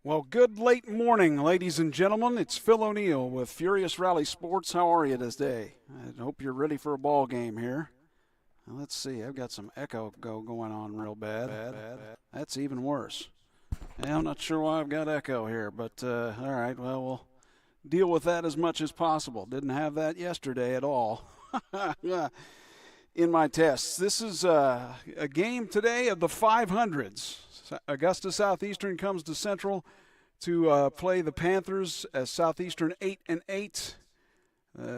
Well, good late morning, ladies and gentlemen. It's Phil O'Neill with Furious Rally Sports. How are you today? I hope you're ready for a ball game here. Now, let's see. I've got some echo going on real bad. That's even worse. Yeah, I'm not sure why I've got echo here, but all right. Well, we'll deal with that as much as possible. Didn't have that yesterday at all in my tests. This is a game today of the 500s. Augusta Southeastern comes to Central to play the Panthers. Southeastern 8-8.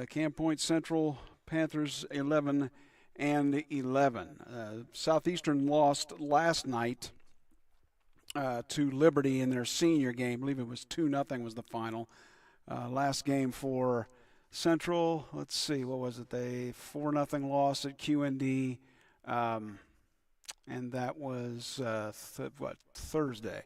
Camp Point Central Panthers 11-11. Southeastern lost last night to Liberty in their senior game. I believe it was 2-0 was the final. Last game for Central. Let's see, what was it? They 4-0 loss at QND. And that was, Thursday.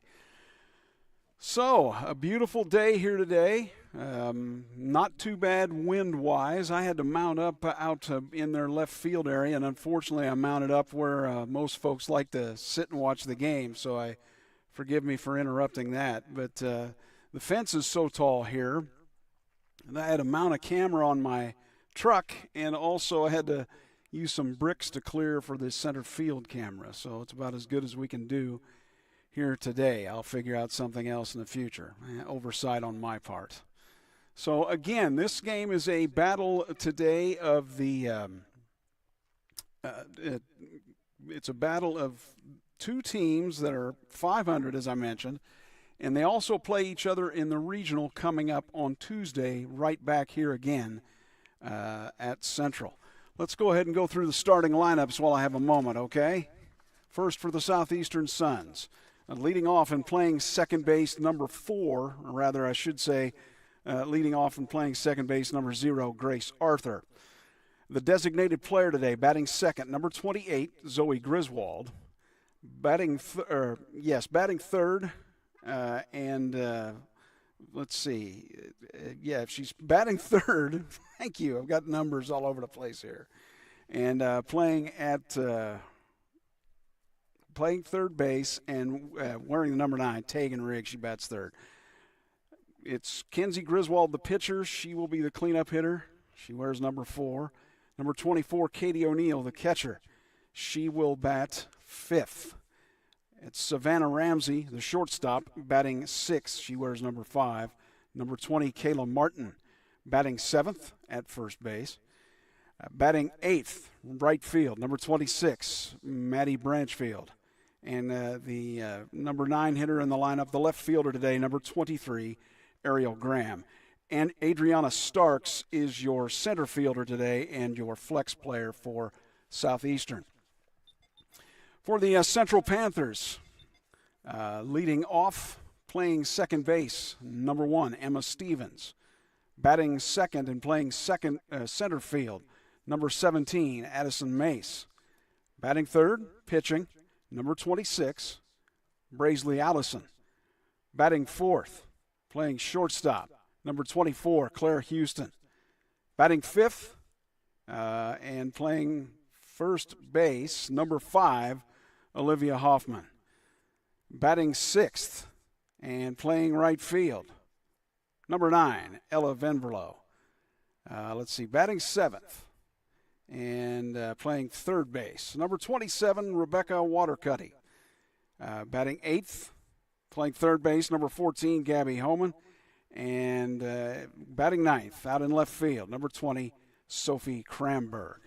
So, a beautiful day here today. Not too bad wind-wise. I had to mount up out in their left field area, and unfortunately I mounted up where most folks like to sit and watch the game, so forgive me for interrupting that. But the fence is so tall here, and I had to mount a camera on my truck, and also I had to use some bricks to clear for the center field camera. So it's about as good as we can do here today. I'll figure out something else in the future. Oversight on my part. So again, this game is a battle today of the it's a battle of two teams that are 500, as I mentioned, and they also play each other in the regional coming up on Tuesday, right back here again at Central. Let's go ahead and go through the starting lineups while I have a moment, okay? First for the Southeastern Suns. Leading off and playing second base, number 4, or rather I should say leading off and playing second base, number 0, Grace Arthur. The designated player today, batting second, number 28, Zoe Griswold. Batting third, let's see. She's batting third. Thank you. I've got numbers all over the place here. And playing third base and wearing the number 9, Tegan Riggs. She bats third. It's Kenzie Griswold, the pitcher. She will be the cleanup hitter. She wears number 4. Number 24, Katie O'Neill, the catcher. She will bat fifth. It's Savannah Ramsey, the shortstop, batting 6th. She wears number 5. Number 20, Kayla Martin, batting 7th at first base. Batting 8th, right field, number 26, Maddie Branchfield. And the number 9 hitter in the lineup, the left fielder today, number 23, Ariel Graham. And Adriana Starks is your center fielder today and your flex player for Southeastern. For the Central Panthers, leading off, playing second base, number 1, Emma Stevens. Batting second and playing center field, number 17, Addison Mace. Batting third, pitching, number 26, Braisley Allison. Batting fourth, playing shortstop, number 24, Claire Houston. Batting fifth and playing first base, number 5, Olivia Hoffman. Batting sixth and playing right field, number 9, Ella Venverlo. Batting seventh and playing third base, number 27, Rebecca Watercutty. Batting eighth, playing third base, number 14, Gabby Homan. And batting ninth, out in left field, number 20, Sophie Kramberg.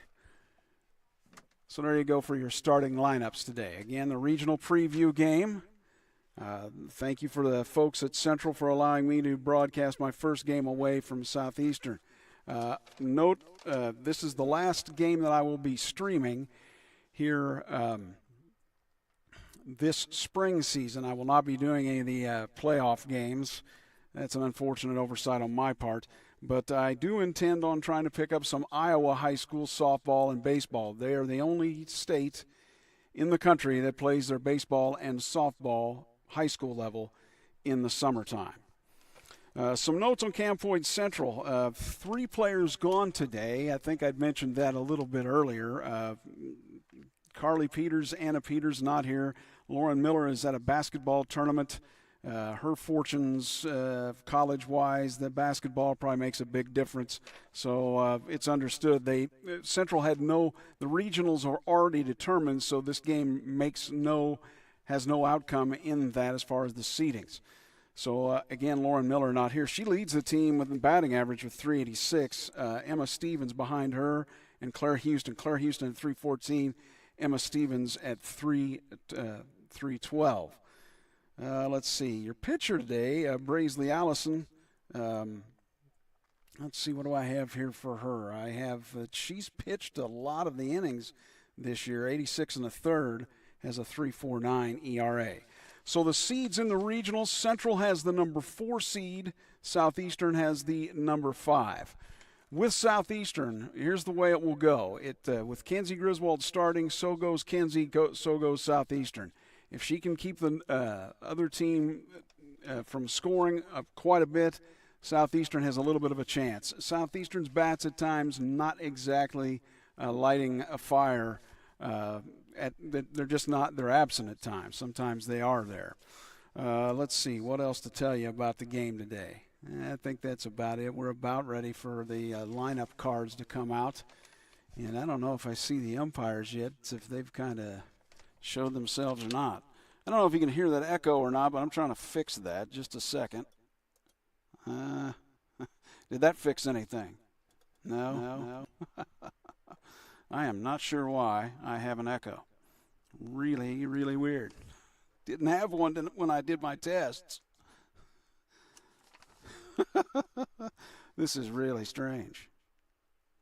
So there you go for your starting lineups today. Again, the regional preview game. Thank you for the folks at Central for allowing me to broadcast my first game away from Southeastern. Note, this is the last game that I will be streaming here this spring season. I will not be doing any of the playoff games. That's an unfortunate oversight on my part. But I do intend on trying to pick up some Iowa high school softball and baseball. They are the only state in the country that plays their baseball and softball high school level in the summertime. Some notes on Camp Point Central. 3 players gone today. I think I'd mentioned that a little bit earlier. Carly Peters, Anna Peters not here. Lauren Miller is at a basketball tournament her fortunes college-wise, the basketball probably makes a big difference. So it's understood. Central had the regionals are already determined, so this game has no outcome in that as far as the seedings. So, again, Lauren Miller not here. She leads the team with a batting average of 386. Emma Stevens behind her and Claire Houston. Claire Houston at 314. Emma Stevens at 312. Let's see. Your pitcher today, Braisley Allison. Let's see. What do I have here for her? I have she's pitched a lot of the innings this year, 86 and a third, has a 3.49 ERA. So the seeds in the regionals, Central has the number 4 seed. Southeastern has the number 5. With Southeastern, here's the way it will go. With Kenzie Griswold starting, so goes Kenzie, so goes Southeastern. If she can keep the other team from scoring quite a bit, Southeastern has a little bit of a chance. Southeastern's bats at times not exactly lighting a fire. They're just not. They're absent at times. Sometimes they are there. Let's see what else to tell you about the game today. I think that's about it. We're about ready for the lineup cards to come out, and I don't know if I see the umpires yet, if they've kind of showed themselves or not. I don't know if you can hear that echo or not, but I'm trying to fix that. Just a second. Did that fix anything? No. I am not sure why I have an echo. Really, really weird. Didn't have one when I did my tests. This is really strange.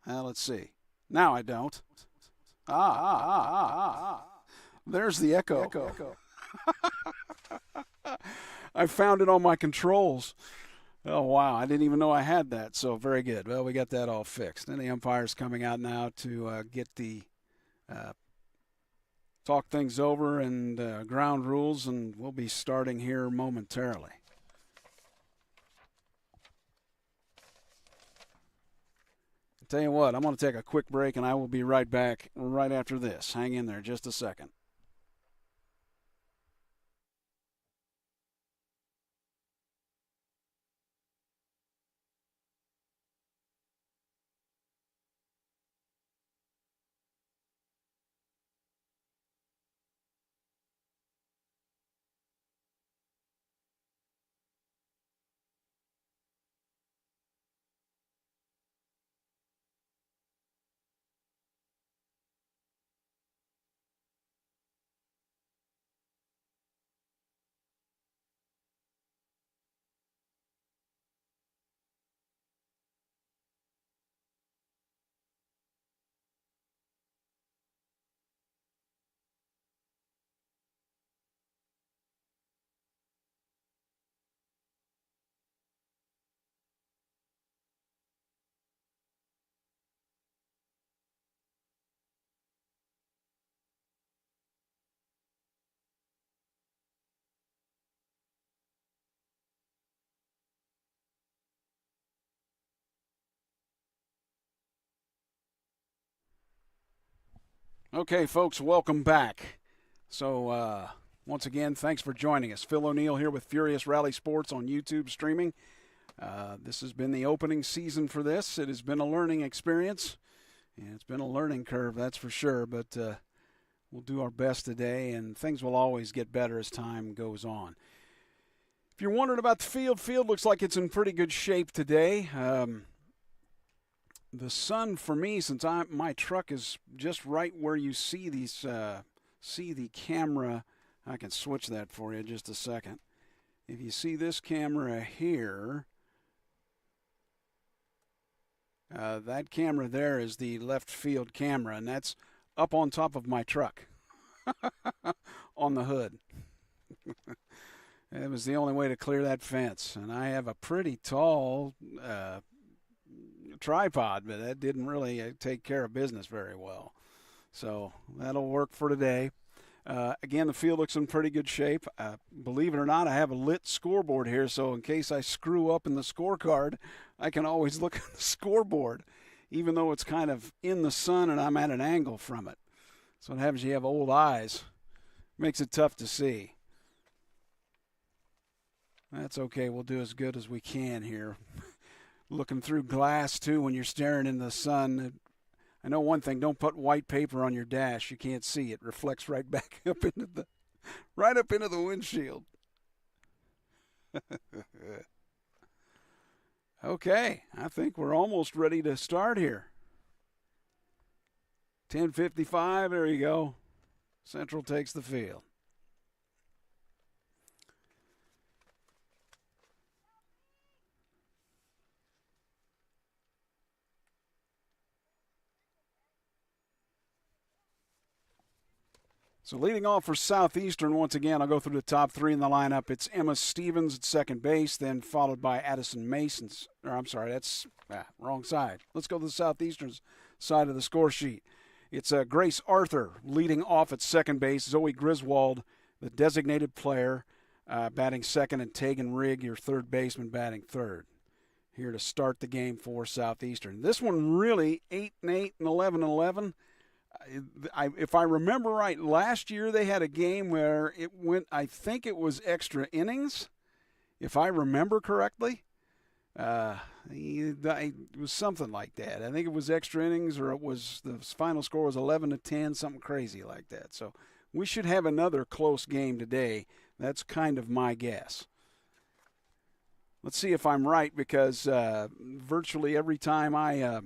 Let's see. Now I don't. There's the echo. I found it on my controls. Oh, wow. I didn't even know I had that. So very good. Well, we got that all fixed. And the umpire's coming out now to get the talk things over and ground rules, and we'll be starting here momentarily. I'll tell you what, I'm going to take a quick break, and I will be right back right after this. Hang in there just a second. Okay, folks, welcome back. So, once again, thanks for joining us. Phil O'Neill here with Furious Rally Sports on YouTube streaming. This has been the opening season for this. It has been a learning experience, and it's been a learning curve, that's for sure, but we'll do our best today, and things will always get better as time goes on. If you're wondering about the field looks like it's in pretty good shape today. The sun for me, since my truck is just right where you see these see the camera, I can switch that for you just a second. If you see this camera here, that camera there is the left field camera, and that's up on top of my truck on the hood. It was the only way to clear that fence, and I have a pretty tall tripod, but that didn't really take care of business very well. So that'll work for today. Again, the field looks in pretty good shape. Believe it or not, I have a lit scoreboard here, so in case I screw up in the scorecard, I can always look at the scoreboard, even though it's kind of in the sun and I'm at an angle from it. So what happens, you have old eyes. Makes it tough to see. That's okay. We'll do as good as we can here. Looking through glass, too, when you're staring in the sun. I know one thing, don't put white paper on your dash. You can't see. It reflects right back up into the windshield. Okay, I think we're almost ready to start here. 10:55, there you go. Central takes the field. So leading off for Southeastern, once again, I'll go through the top three in the lineup. It's Emma Stevens at second base, then followed by Addison Mason's. That's wrong side. Let's go to the Southeastern's side of the score sheet. It's Grace Arthur leading off at second base. Zoe Griswold, the designated player, batting second, and Tegan Rigg, your third baseman, batting third. Here to start the game for Southeastern. This one really 8-8 and 11-11. If I remember right, last year they had a game where it went, I think it was extra innings, if I remember correctly. It was something like that. I think it was extra innings, or it was the final score was 11-10, something crazy like that. So we should have another close game today. That's kind of my guess. Let's see if I'm right, because virtually every time I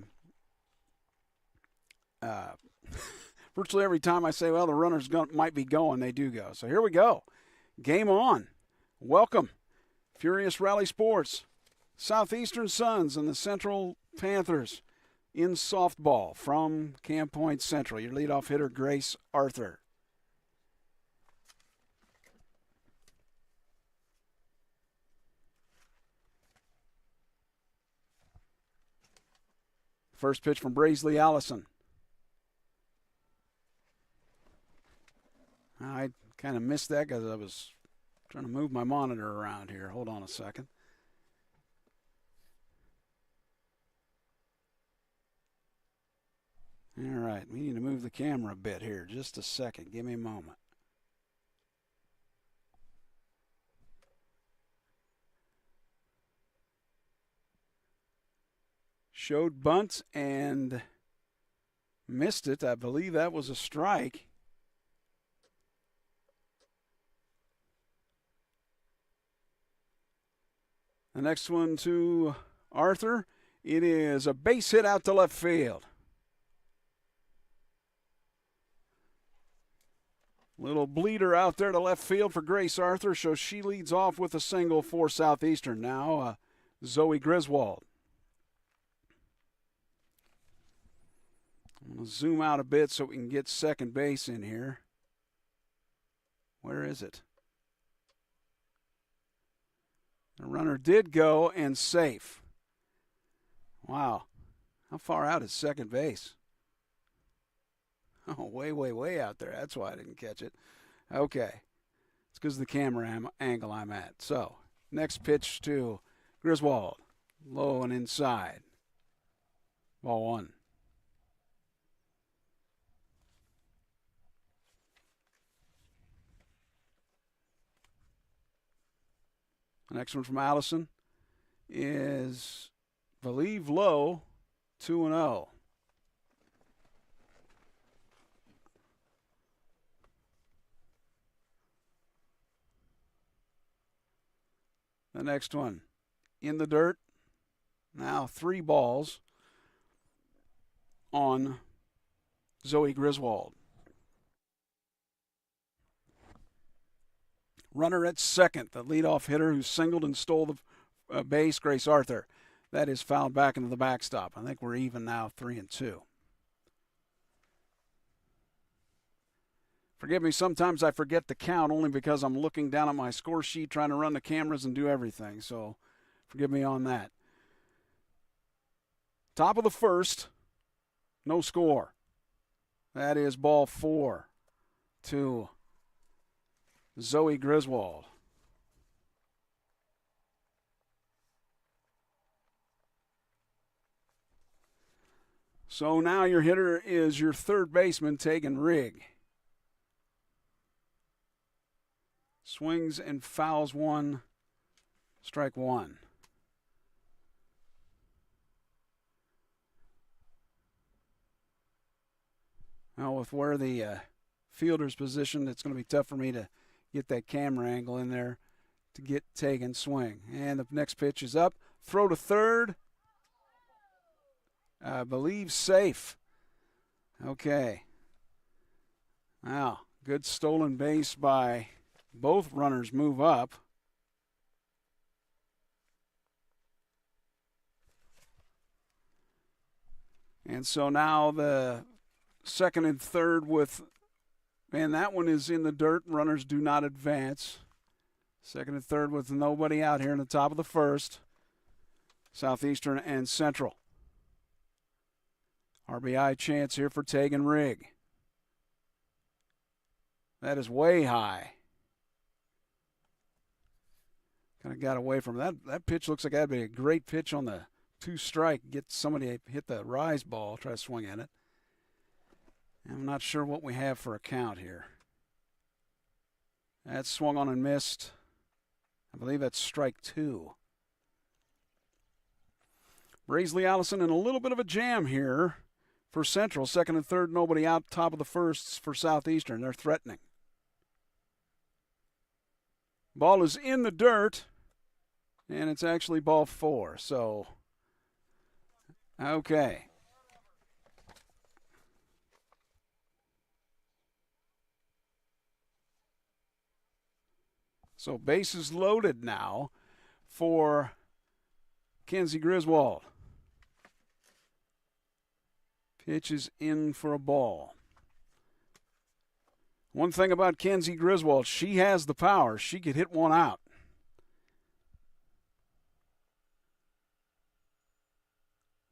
say, well, the runners might be going, they do go. So here we go. Game on. Welcome. Furious Rally Sports. Southeastern Suns and the Central Panthers in softball from Camp Point Central. Your leadoff hitter, Grace Arthur. First pitch from Braisley Allison. I kind of missed that because I was trying to move my monitor around here. Hold on a second. All right, we need to move the camera a bit here. Just a second. Give me a moment. Showed bunt and missed it. I believe that was a strike. The next one to Arthur. It is a base hit out to left field. Little bleeder out there to left field for Grace Arthur, so she leads off with a single for Southeastern. Now, Zoe Griswold. I'm going to zoom out a bit so we can get second base in here. Where is it? The runner did go and safe. Wow. How far out is second base? Oh, way out there. That's why I didn't catch it. Okay. It's because of the camera angle I'm at. So, next pitch to Griswold. Low and inside. Ball one. The next one from Allison is, I believe, low, 2-0. The next one in the dirt. Now 3 balls on Zoe Griswold. Runner at second, the leadoff hitter who singled and stole the base, Grace Arthur. That is fouled back into the backstop. I think we're even now, 3-2. Forgive me, sometimes I forget the count only because I'm looking down at my score sheet trying to run the cameras and do everything. So forgive me on that. Top of the first, no score. That is ball 4 to Zoe Griswold. So now your hitter is your third baseman, Tegan Rigg. Swings and fouls one Strike one. Now with where the fielder's positioned, it's going to be tough for me to get that camera angle in there to get Tegan swing. And the next pitch is up. Throw to third. I believe safe. Okay. Now, good stolen base by both runners move up. And so now the second and third with, and that one is in the dirt. Runners do not advance. Second and third with nobody out here in the top of the first. Southeastern and Central. RBI chance here for Tegan Rigg. That is way high. Kind of got away from that. That pitch looks like that'd be a great pitch on the two strike. Get somebody to hit the rise ball, try to swing at it. I'm not sure what we have for a count here. That's swung on and missed. I believe that's strike two. Braisley Allison in a little bit of a jam here for Central. Second and third, nobody out. Top of the first for Southeastern. They're threatening. Ball is in the dirt, and it's actually ball four. So, okay. So bases loaded now for Kenzie Griswold. Pitch is in for a ball. One thing about Kenzie Griswold, she has the power. She could hit one out.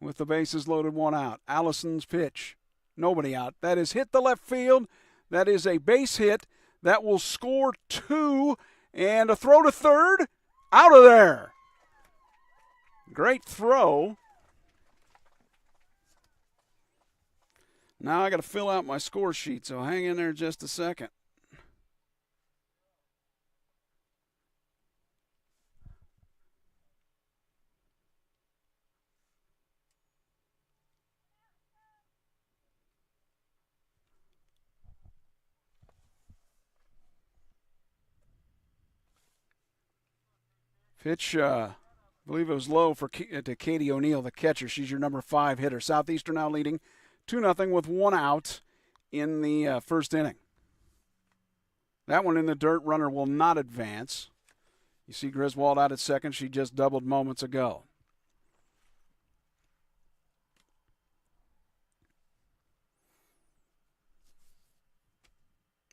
With the bases loaded, one out. Allison's pitch. Nobody out. That is hit the left field. That is a base hit. That will score two. And a throw to third. Out of there. Great throw. Now I got to fill out my score sheet, so hang in there just a second. Pitch, I believe it was low to Katie O'Neill, the catcher. She's your number 5 hitter. Southeastern now leading 2-0 with one out in the first inning. That one in the dirt. Runner will not advance. You see Griswold out at second. She just doubled moments ago.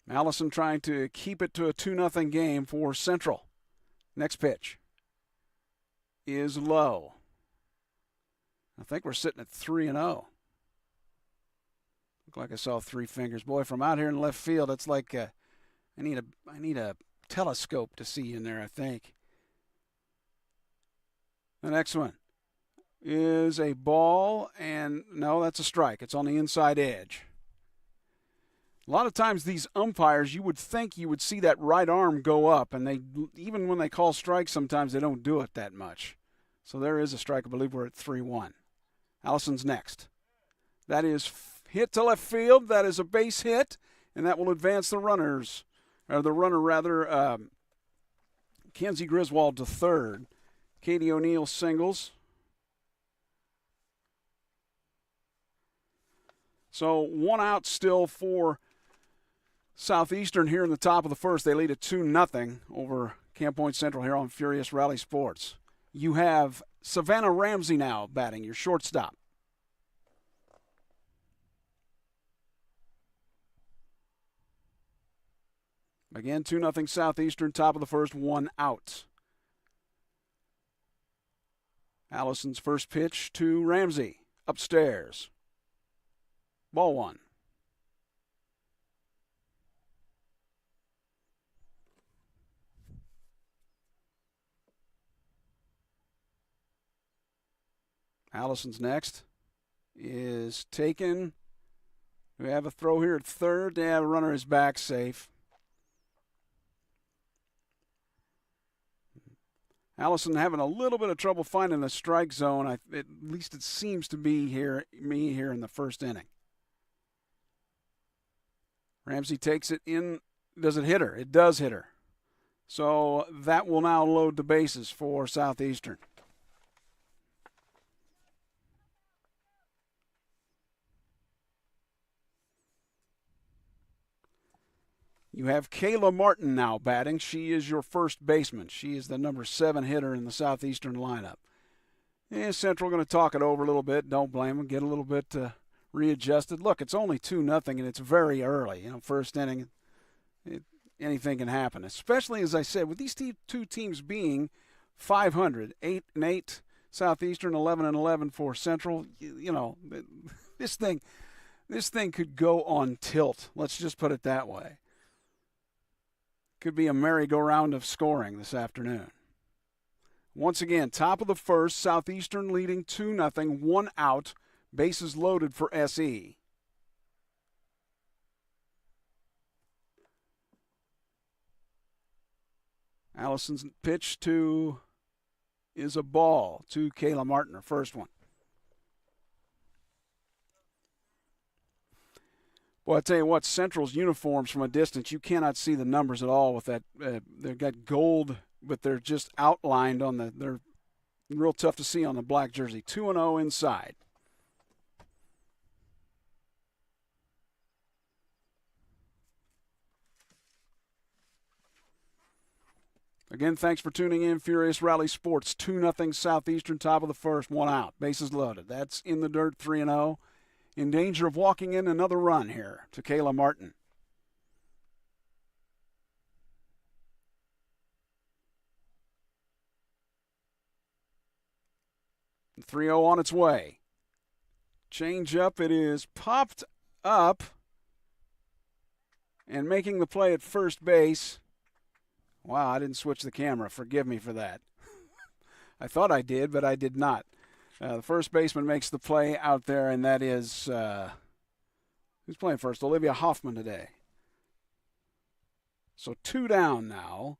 Allison trying to keep it to a 2-0 game for Central. Next pitch is low. I think we're sitting at 3-0. Look like I saw 3 fingers. Boy, from out here in left field, it's like I need a telescope to see in there, I think. The next one is a ball, and no, that's a strike. It's on the inside edge. A lot of times these umpires, you would think you would see that right arm go up, and they even when they call strikes, sometimes they don't do it that much. So there is a strike. I believe we're at 3-1. Allison's next. That is hit to left field. That is a base hit, and that will advance the runners, or the runner rather, Kenzie Griswold to third. Katie O'Neill singles. So one out still for Southeastern here in the top of the first. They lead at 2-0 over Camp Point Central here on Furious Rally Sports. You have Savannah Ramsey now batting, your shortstop. Again, 2-0 Southeastern, top of the first, one out. Allison's first pitch to Ramsey, upstairs. Ball one. Allison's next is taken. We have a throw here at third. Yeah, the runner is back safe. Allison having a little bit of trouble finding the strike zone. At least it seems to be here in the first inning. Ramsey takes it in. Does it hit her? It does hit her. So that will now load the bases for Southeastern. You have Kayla Martin now batting. She is your first baseman. She is the number 7 hitter in the Southeastern lineup. Central going to talk it over a little bit. Don't blame them. Get a little bit readjusted. Look, it's only 2-0, and it's very early. First inning, anything can happen. Especially, as I said, with these two teams being 500, 8-8 Southeastern, 11-11 for Central. This thing could go on tilt. Let's just put it that way. Could be a merry-go-round of scoring this afternoon. Once again, top of the first, Southeastern leading 2-0, 1 out, bases loaded for SE. Allison's pitch is a ball to Kayla Martin, her first one. Well, I tell you what, Central's uniforms from a distance, you cannot see the numbers at all with that. They've got gold, but they're just outlined they're real tough to see on the black jersey. 2-0 inside. Again, thanks for tuning in. Furious Rally Sports, 2-0 Southeastern, top of the first, 1 out. Bases loaded. That's in the dirt, 3-0. In danger of walking in another run here to Kayla Martin. The 3-0 on its way. Change up, it is popped up. And making the play at first base. Wow, I didn't switch the camera. Forgive me for that. I thought I did, but I did not. The first baseman makes the play out there, and that is, who's playing first? Olivia Hoffman today. So 2 down now.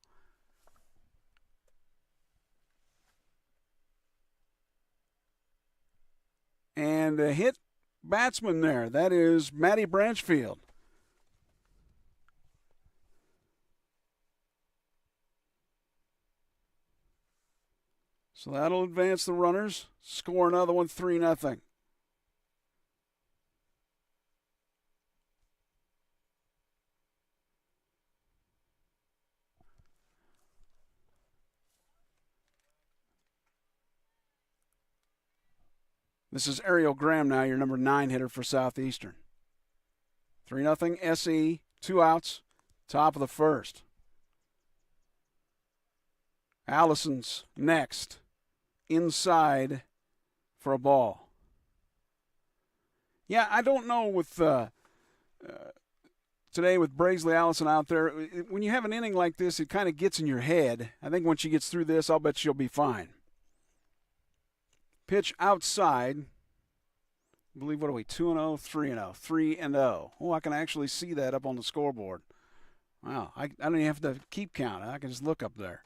And a hit batsman there. That is Maddie Branchfield. So that'll advance the runners. Score another one, 3-0. This is Ariel Graham now, your number 9 hitter for Southeastern. 3-0 SE, 2 outs, top of the first. Allison's next. Inside for a ball. Yeah, I don't know with today with Braisley Allison out there. When you have an inning like this, it kind of gets in your head. I think once she gets through this, I'll bet she'll be fine. Pitch outside. I believe, what are we, 2-0, 3-0, 3-0. Oh, I can actually see that up on the scoreboard. Wow, I don't even have to keep count. I can just look up there.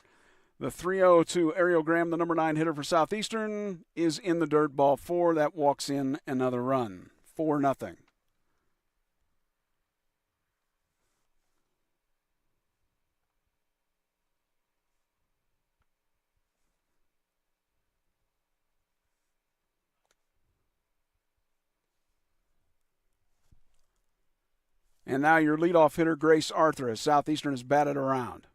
The 3-0 to Ariel Graham, the number 9 hitter for Southeastern, is in the dirt, ball 4. That walks in another run. 4-0. And now your leadoff hitter, Grace Arthur, as Southeastern is batted around.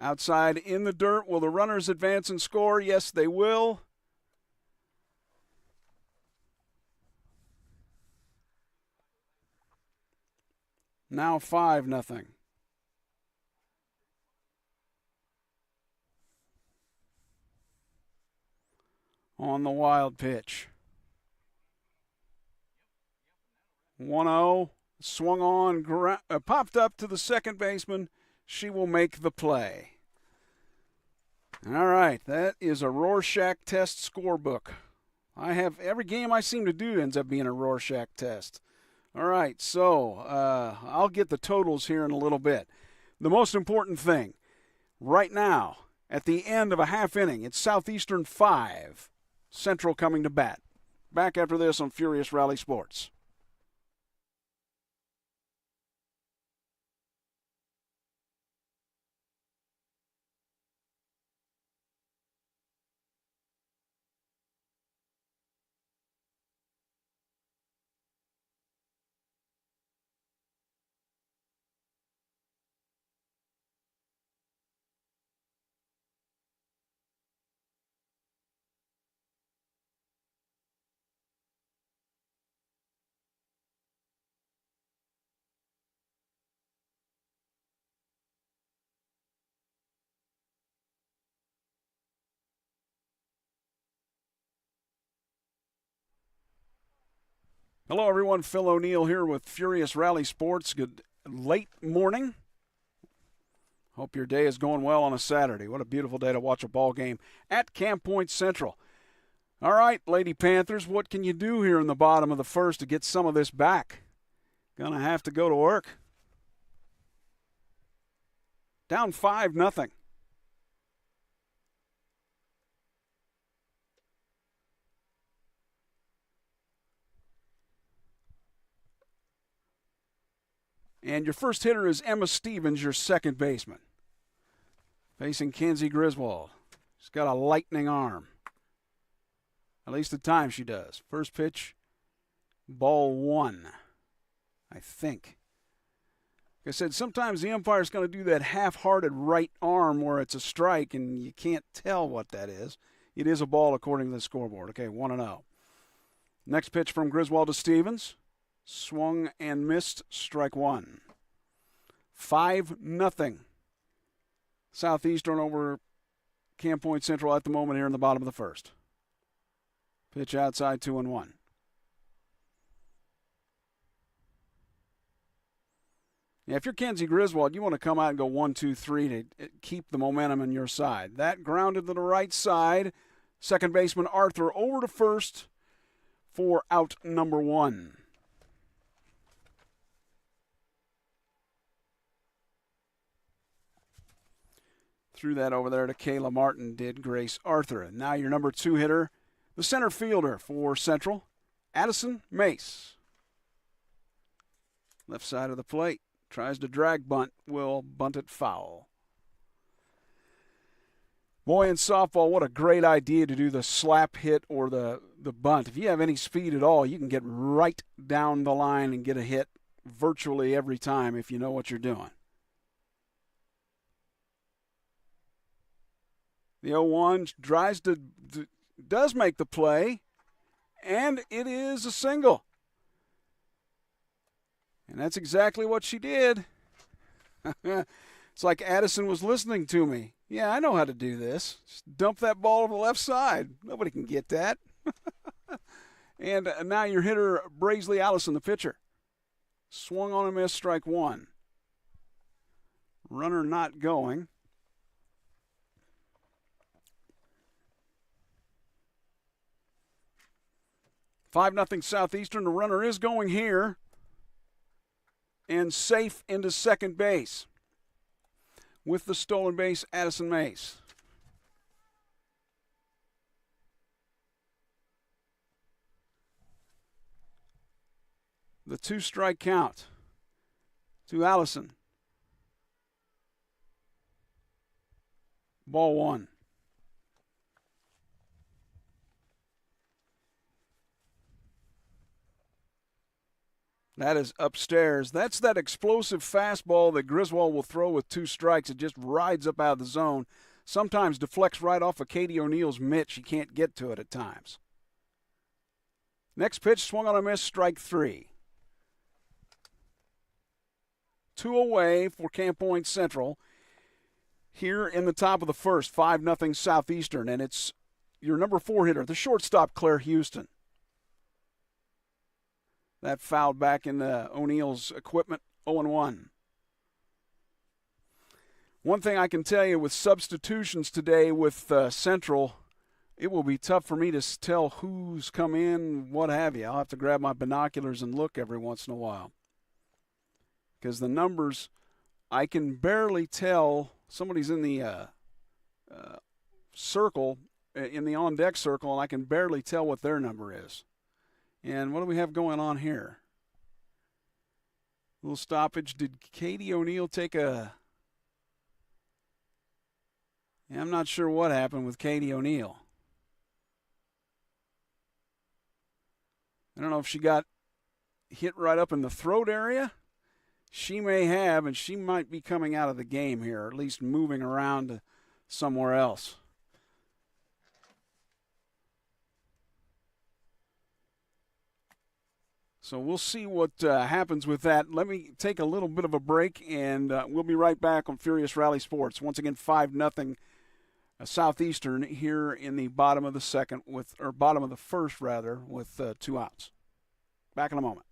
Outside in the dirt. Will the runners advance and score? Yes, they will. Now 5-0. On the wild pitch. 1-0. Swung on, popped up to the second baseman. She will make the play. All right, that is a Rorschach test scorebook. I have every game I seem to do ends up being a Rorschach test. All right, so I'll get the totals here in a little bit. The most important thing right now at the end of a half inning. It's Southeastern 5, Central coming to bat. Back after this on Furious Rally Sports. Hello, everyone. Phil O'Neill here with Furious Rally Sports. Good late morning. Hope your day is going well on a Saturday. What a beautiful day to watch a ball game at Camp Point Central. All right, Lady Panthers, what can you do here in the bottom of the first to get some of this back? Gonna have to go to work. Down 5-0. And your first hitter is Emma Stevens, your second baseman. Facing Kenzie Griswold. She's got a lightning arm. At least at times she does. First pitch, ball 1, I think. Like I said, sometimes the umpire's going to do that half-hearted right arm where it's a strike and you can't tell what that is. It is a ball according to the scoreboard. Okay, 1-0. Next pitch from Griswold to Stevens. Swung and missed, strike 1. 5-0. Southeastern over Camp Point Central at the moment here in the bottom of the first. Pitch outside, 2-1. Yeah, if you're Kenzie Griswold, you want to come out and go 1-2-3 to keep the momentum on your side. That grounded to the right side. Second baseman Arthur over to first for out number 1. Threw that over there to Kayla Martin, did Grace Arthur. And now your number 2 hitter, the center fielder for Central, Addison Mace. Left side of the plate. Tries to drag bunt, will bunt it foul. Boy, in softball, what a great idea to do the slap hit or the bunt. If you have any speed at all, you can get right down the line and get a hit virtually every time if you know what you're doing. The 0-1 does make the play, and it is a single. And that's exactly what she did. It's like Addison was listening to me. Yeah, I know how to do this. Just dump that ball over the left side. Nobody can get that. And now your hitter, Braisley Allison, the pitcher. Swung on a miss, strike 1. Runner not going. 5-0 Southeastern. The runner is going here. And safe into second base. With the stolen base, Addison Mace. The 2-strike count to Allison. Ball 1. That is upstairs. That's that explosive fastball that Griswold will throw with 2 strikes. It just rides up out of the zone. Sometimes deflects right off of Katie O'Neill's mitt. She can't get to it at times. Next pitch, swung on a miss, strike 3. 2 away for Camp Point Central. Here in the top of the first, 5-0 Southeastern. And it's your number 4 hitter, the shortstop, Claire Houston. That fouled back in O'Neill's equipment, 0-1. One thing I can tell you with substitutions today with Central, it will be tough for me to tell who's come in, what have you. I'll have to grab my binoculars and look every once in a while. Because the numbers, I can barely tell. Somebody's in the circle, in the on-deck circle, and I can barely tell what their number is. And what do we have going on here? A little stoppage. Did Katie O'Neill take a... Yeah, I'm not sure what happened with Katie O'Neill. I don't know if she got hit right up in the throat area. She may have, and she might be coming out of the game here, or at least moving around to somewhere else. So we'll see what happens with that. Let me take a little bit of a break, and we'll be right back on Furious Rally Sports. Once again, 5-0 Southeastern here in the bottom of the first, with 2 outs. Back in a moment.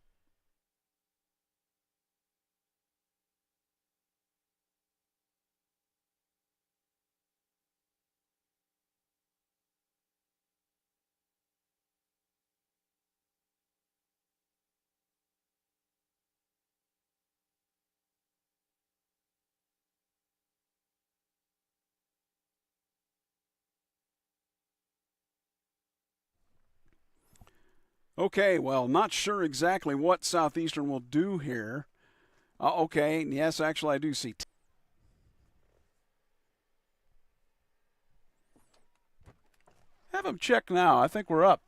Okay, well, not sure exactly what Southeastern will do here. Okay, yes, actually I do see. Have them check now. I think we're up.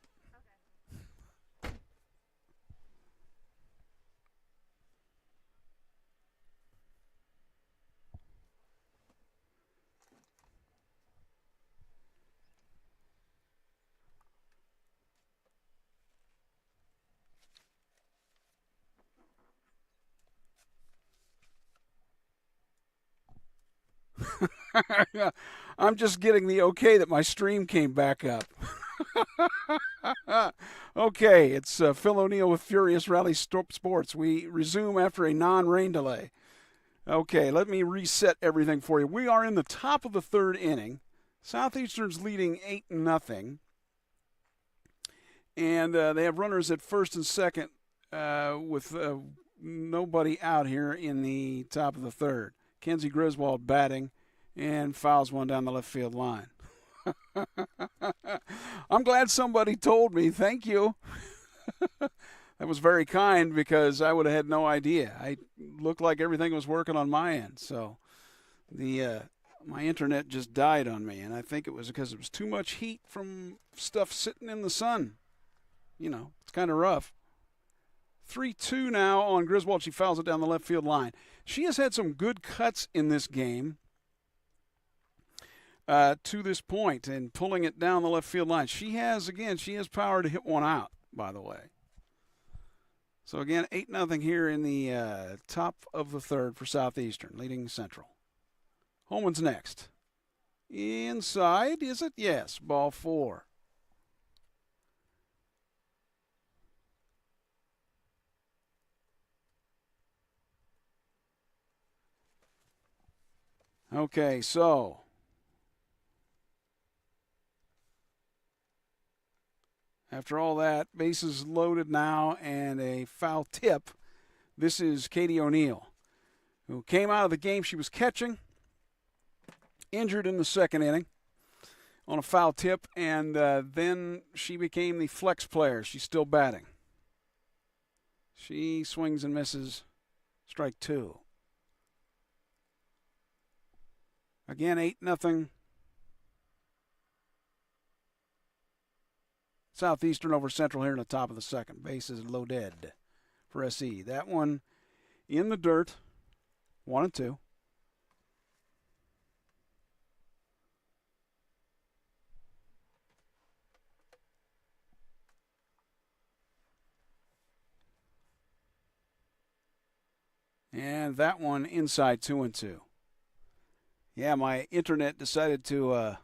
I'm just getting the okay that my stream came back up. Okay, it's Phil O'Neill with Furious Rally Sports. We resume after a non-rain delay. Okay, let me reset everything for you. We are in the top of the third inning. Southeastern's leading 8-0. And they have runners at first and second with nobody out here in the top of the third. Kenzie Griswold batting and fouls one down the left field line. I'm glad somebody told me. Thank you. That was very kind because I would have had no idea. I looked like everything was working on my end. So my internet just died on me, and I think it was because it was too much heat from stuff sitting in the sun. You know, it's kind of rough. 3-2 now on Griswold. She fouls it down the left field line. She has had some good cuts in this game to this point and pulling it down the left field line. She has power to hit one out, by the way. So, again, 8-0 here in the top of the third for Southeastern, leading Central. Holman's next. Inside, is it? Yes, ball 4. Okay, so after all that, bases loaded now and a foul tip. This is Katie O'Neill, who came out of the game. She was catching, injured in the second inning on a foul tip, and then she became the flex player. She's still batting. She swings and misses. Strike 2. Again, 8-0. Southeastern over Central here in the top of the second. Bases loaded for SE. That one in the dirt. 1-2. And that one inside 2-2. Yeah, my internet decided to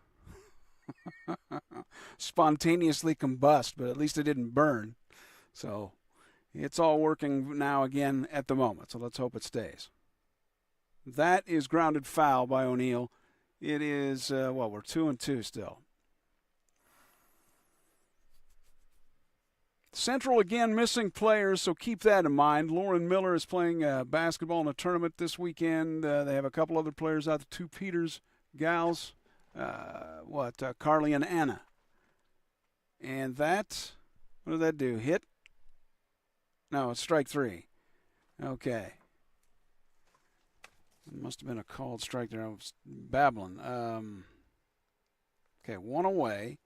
spontaneously combust, but at least it didn't burn. So it's all working now again at the moment, so let's hope it stays. That is grounded foul by O'Neill. It is, we're 2-2 still. Central, again, missing players, so keep that in mind. Lauren Miller is playing basketball in a tournament this weekend. They have a couple other players out, the 2 Peters gals. Carly and Anna. And that, what did that do? Hit? No, it's strike 3. Okay. It must have been a called strike there. I was babbling. Okay, 1 away.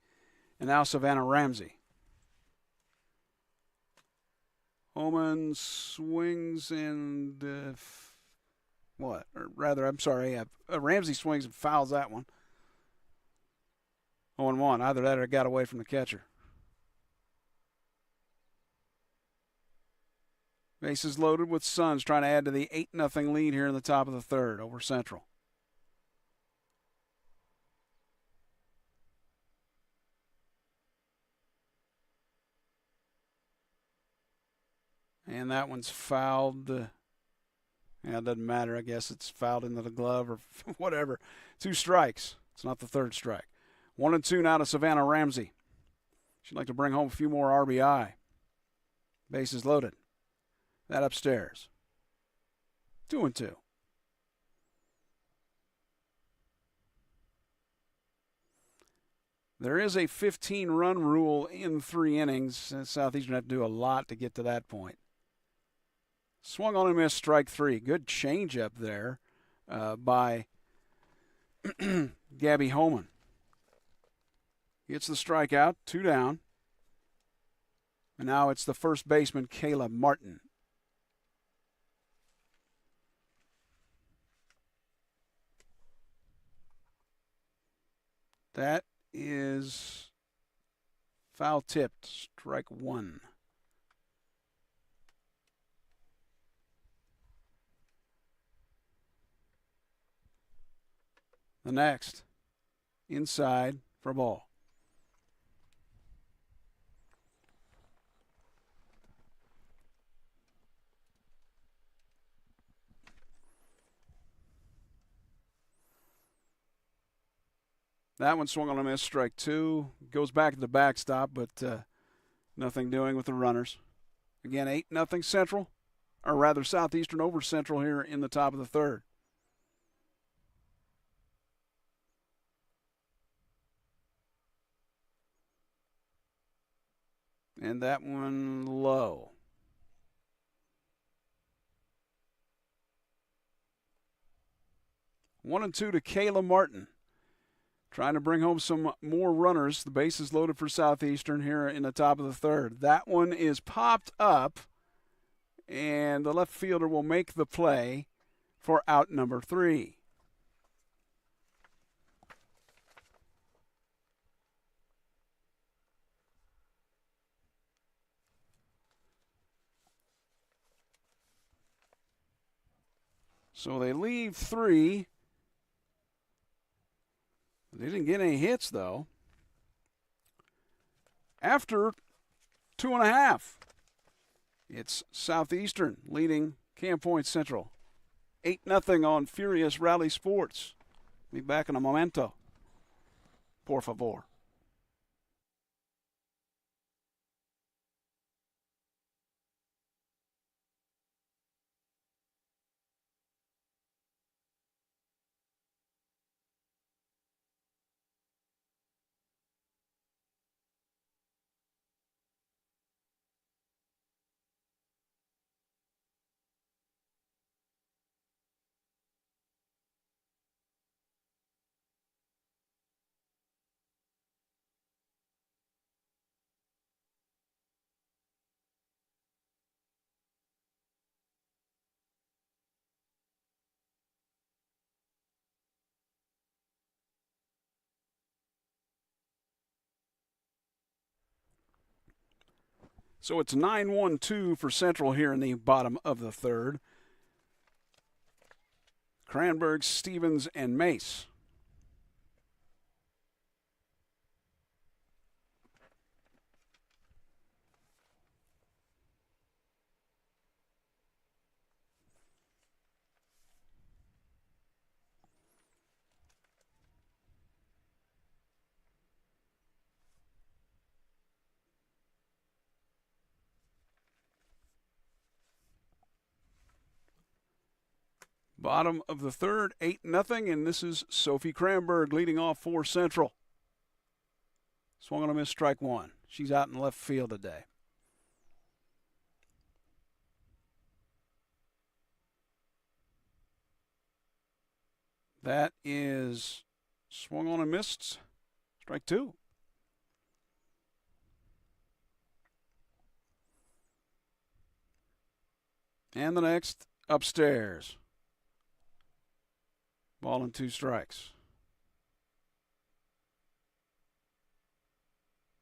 And now Savannah Ramsey. Homan swings and what? Or rather, I'm sorry. Ramsey swings and fouls that one. 0-1. Either that or it got away from the catcher. Bases loaded with Suns trying to add to the 8-0 lead here in the top of the third over Central. And that one's fouled. Yeah, it doesn't matter. I guess it's fouled into the glove or whatever. 2 strikes. It's not the third strike. 1-2 now to Savannah Ramsey. She'd like to bring home a few more RBI. Bases loaded. That upstairs. 2-2. There is a 15-run rule in 3 innings. Southeastern have to do a lot to get to that point. Swung on and missed, strike 3. Good changeup there by Gabby Homan. Gets the strikeout, 2 down. And now it's the first baseman, Kayla Martin. That is foul tipped, strike 1. The next, inside for ball. That one swung on a miss, strike 2. Goes back to the backstop, but nothing doing with the runners. Again, 8-0 Central, or rather Southeastern over Central here in the top of the third. And that one low. One and two to Kayla Martin. Trying to bring home some more runners. The base is loaded for Southeastern here in the top of the third. That one is popped up, and the left fielder will make the play for out number 3. So they leave 3. They didn't get any hits, though. After 2.5, it's Southeastern leading Camp Point Central. 8-0 on Furious Rally Sports. Be back in a momento. Por favor. So it's 9-1-2 for Central here in the bottom of the third. Cranberg, Stevens, and Mace. Bottom of the third, 8-0, and this is Sophie Cranberg leading off for Central. Swung on a miss, strike one. She's out in left field today. That is swung on and missed, strike two. And the next, upstairs. Ball and 2 strikes.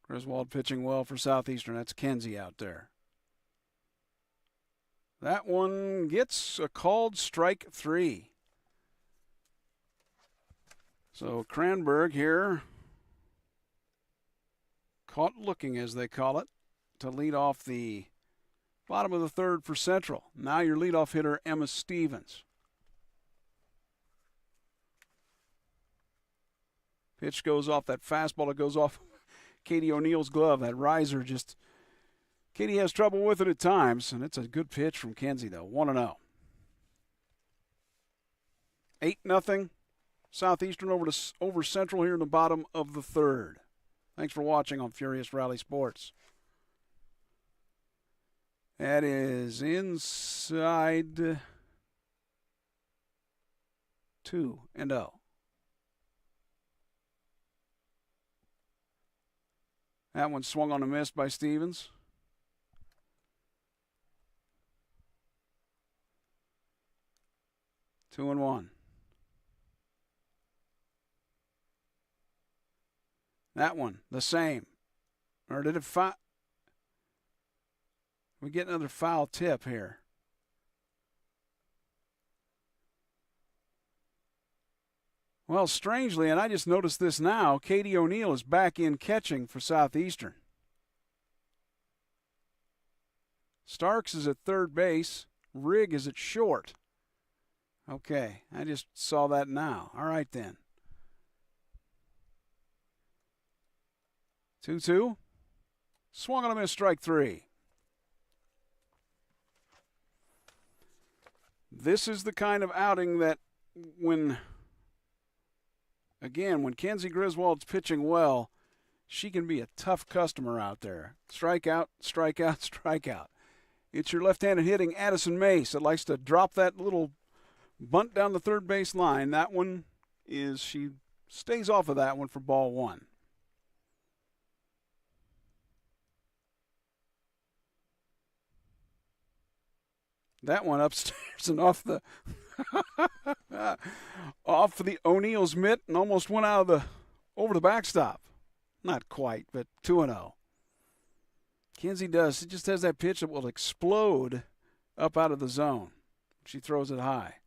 Griswold pitching well for Southeastern. That's Kenzie out there. That one gets a called strike 3. So Cranberg here, caught looking as they call it, to lead off the bottom of the third for Central. Now your leadoff hitter, Emma Stevens. Pitch goes off, that fastball that goes off Katie O'Neill's glove. That riser just, Katie has trouble with it at times, and it's a good pitch from Kenzie, though. 1-0. 8-0. Southeastern over Central here in the bottom of the third. Thanks for watching on Furious Rally Sports. That is inside 2-0. That one swung on a miss by Stevens. Two and one. That one, the same. Or did it foul? We get another foul tip here. Well, strangely, and I just noticed this now, Katie O'Neill is back in catching for Southeastern. Starks is at third base. Rigg is at short. Okay, I just saw that now. All right, then. 2-2. Swung on a miss, strike 3. This is the kind of outing that when Kenzie Griswold's pitching well, she can be a tough customer out there. Strikeout, strikeout, strikeout. It's your left-handed hitting Addison Mace that likes to drop that little bunt down the third base line. That one is, she stays off of that one for ball one. That one upstairs and off the off the O'Neill's mitt and almost went out of over the backstop. Not quite, but 2-0. Kenzie does. She just has that pitch that will explode up out of the zone. She throws it high.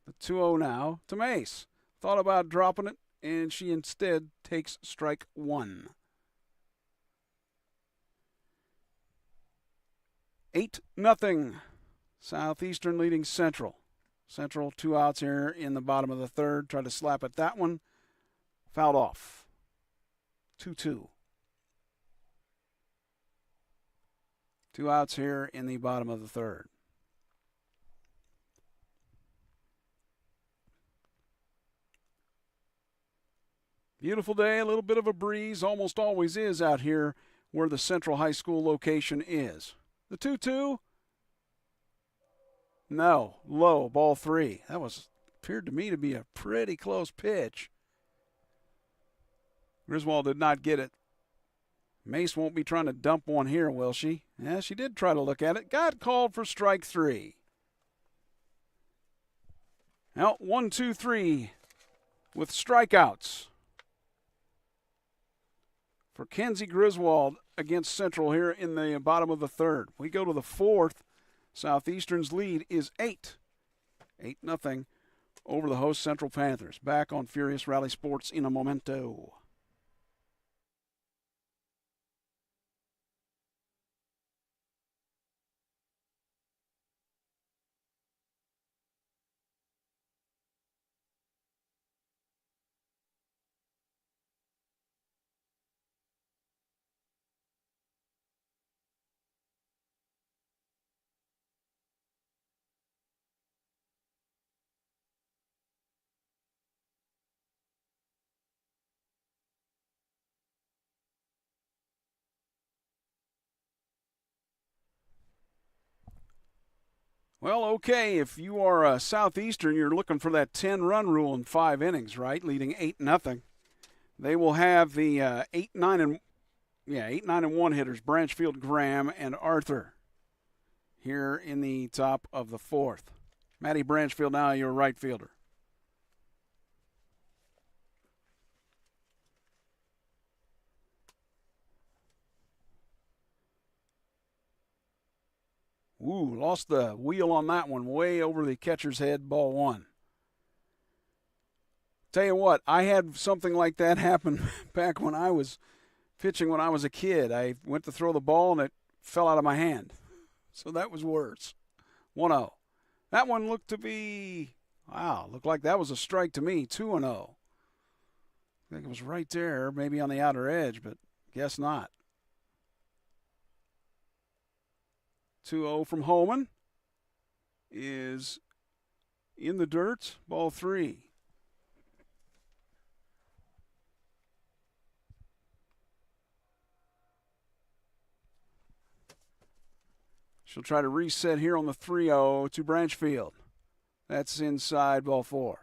The 2-0 now to Mace. Thought about dropping it, and she instead takes strike 1. 8-0. Southeastern leading Central. Central 2 outs here in the bottom of the third. Tried to slap at that one. Fouled off. 2-2. 2 outs here in the bottom of the third. Beautiful day, a little bit of a breeze. Almost always is out here where the Central High School location is. The 2-2. No, low, ball 3. That appeared to me to be a pretty close pitch. Griswold did not get it. Mace won't be trying to dump one here, will she? Yeah, she did try to look at it. Got called for strike 3. Now, 1-2-3 with strikeouts for Kenzie Griswold against Central here in the bottom of the third. We go to the fourth. Southeastern's lead is 8. 8-0 over the host Central Panthers. Back on Furious Rally Sports in a momento. Well, okay, if you are Southeastern, you're looking for that 10-run rule in 5 innings, right? Leading 8-0. They will have the 8, 9, and 1 hitters, Branchfield, Graham, and Arthur, here in the top of the 4th. Matty Branchfield now your right fielder. Ooh, lost the wheel on that one, way over the catcher's head, ball 1. Tell you what, I had something like that happen back when I was pitching when I was a kid. I went to throw the ball and it fell out of my hand. So that was worse. 1-0. That one looked to be, looked like that was a strike to me, 2-0. I think it was right there, maybe on the outer edge, but guess not. 2-0 from Holman is in the dirt, ball 3. She'll try to reset here on the 3-0 to Branchfield. That's inside, ball 4.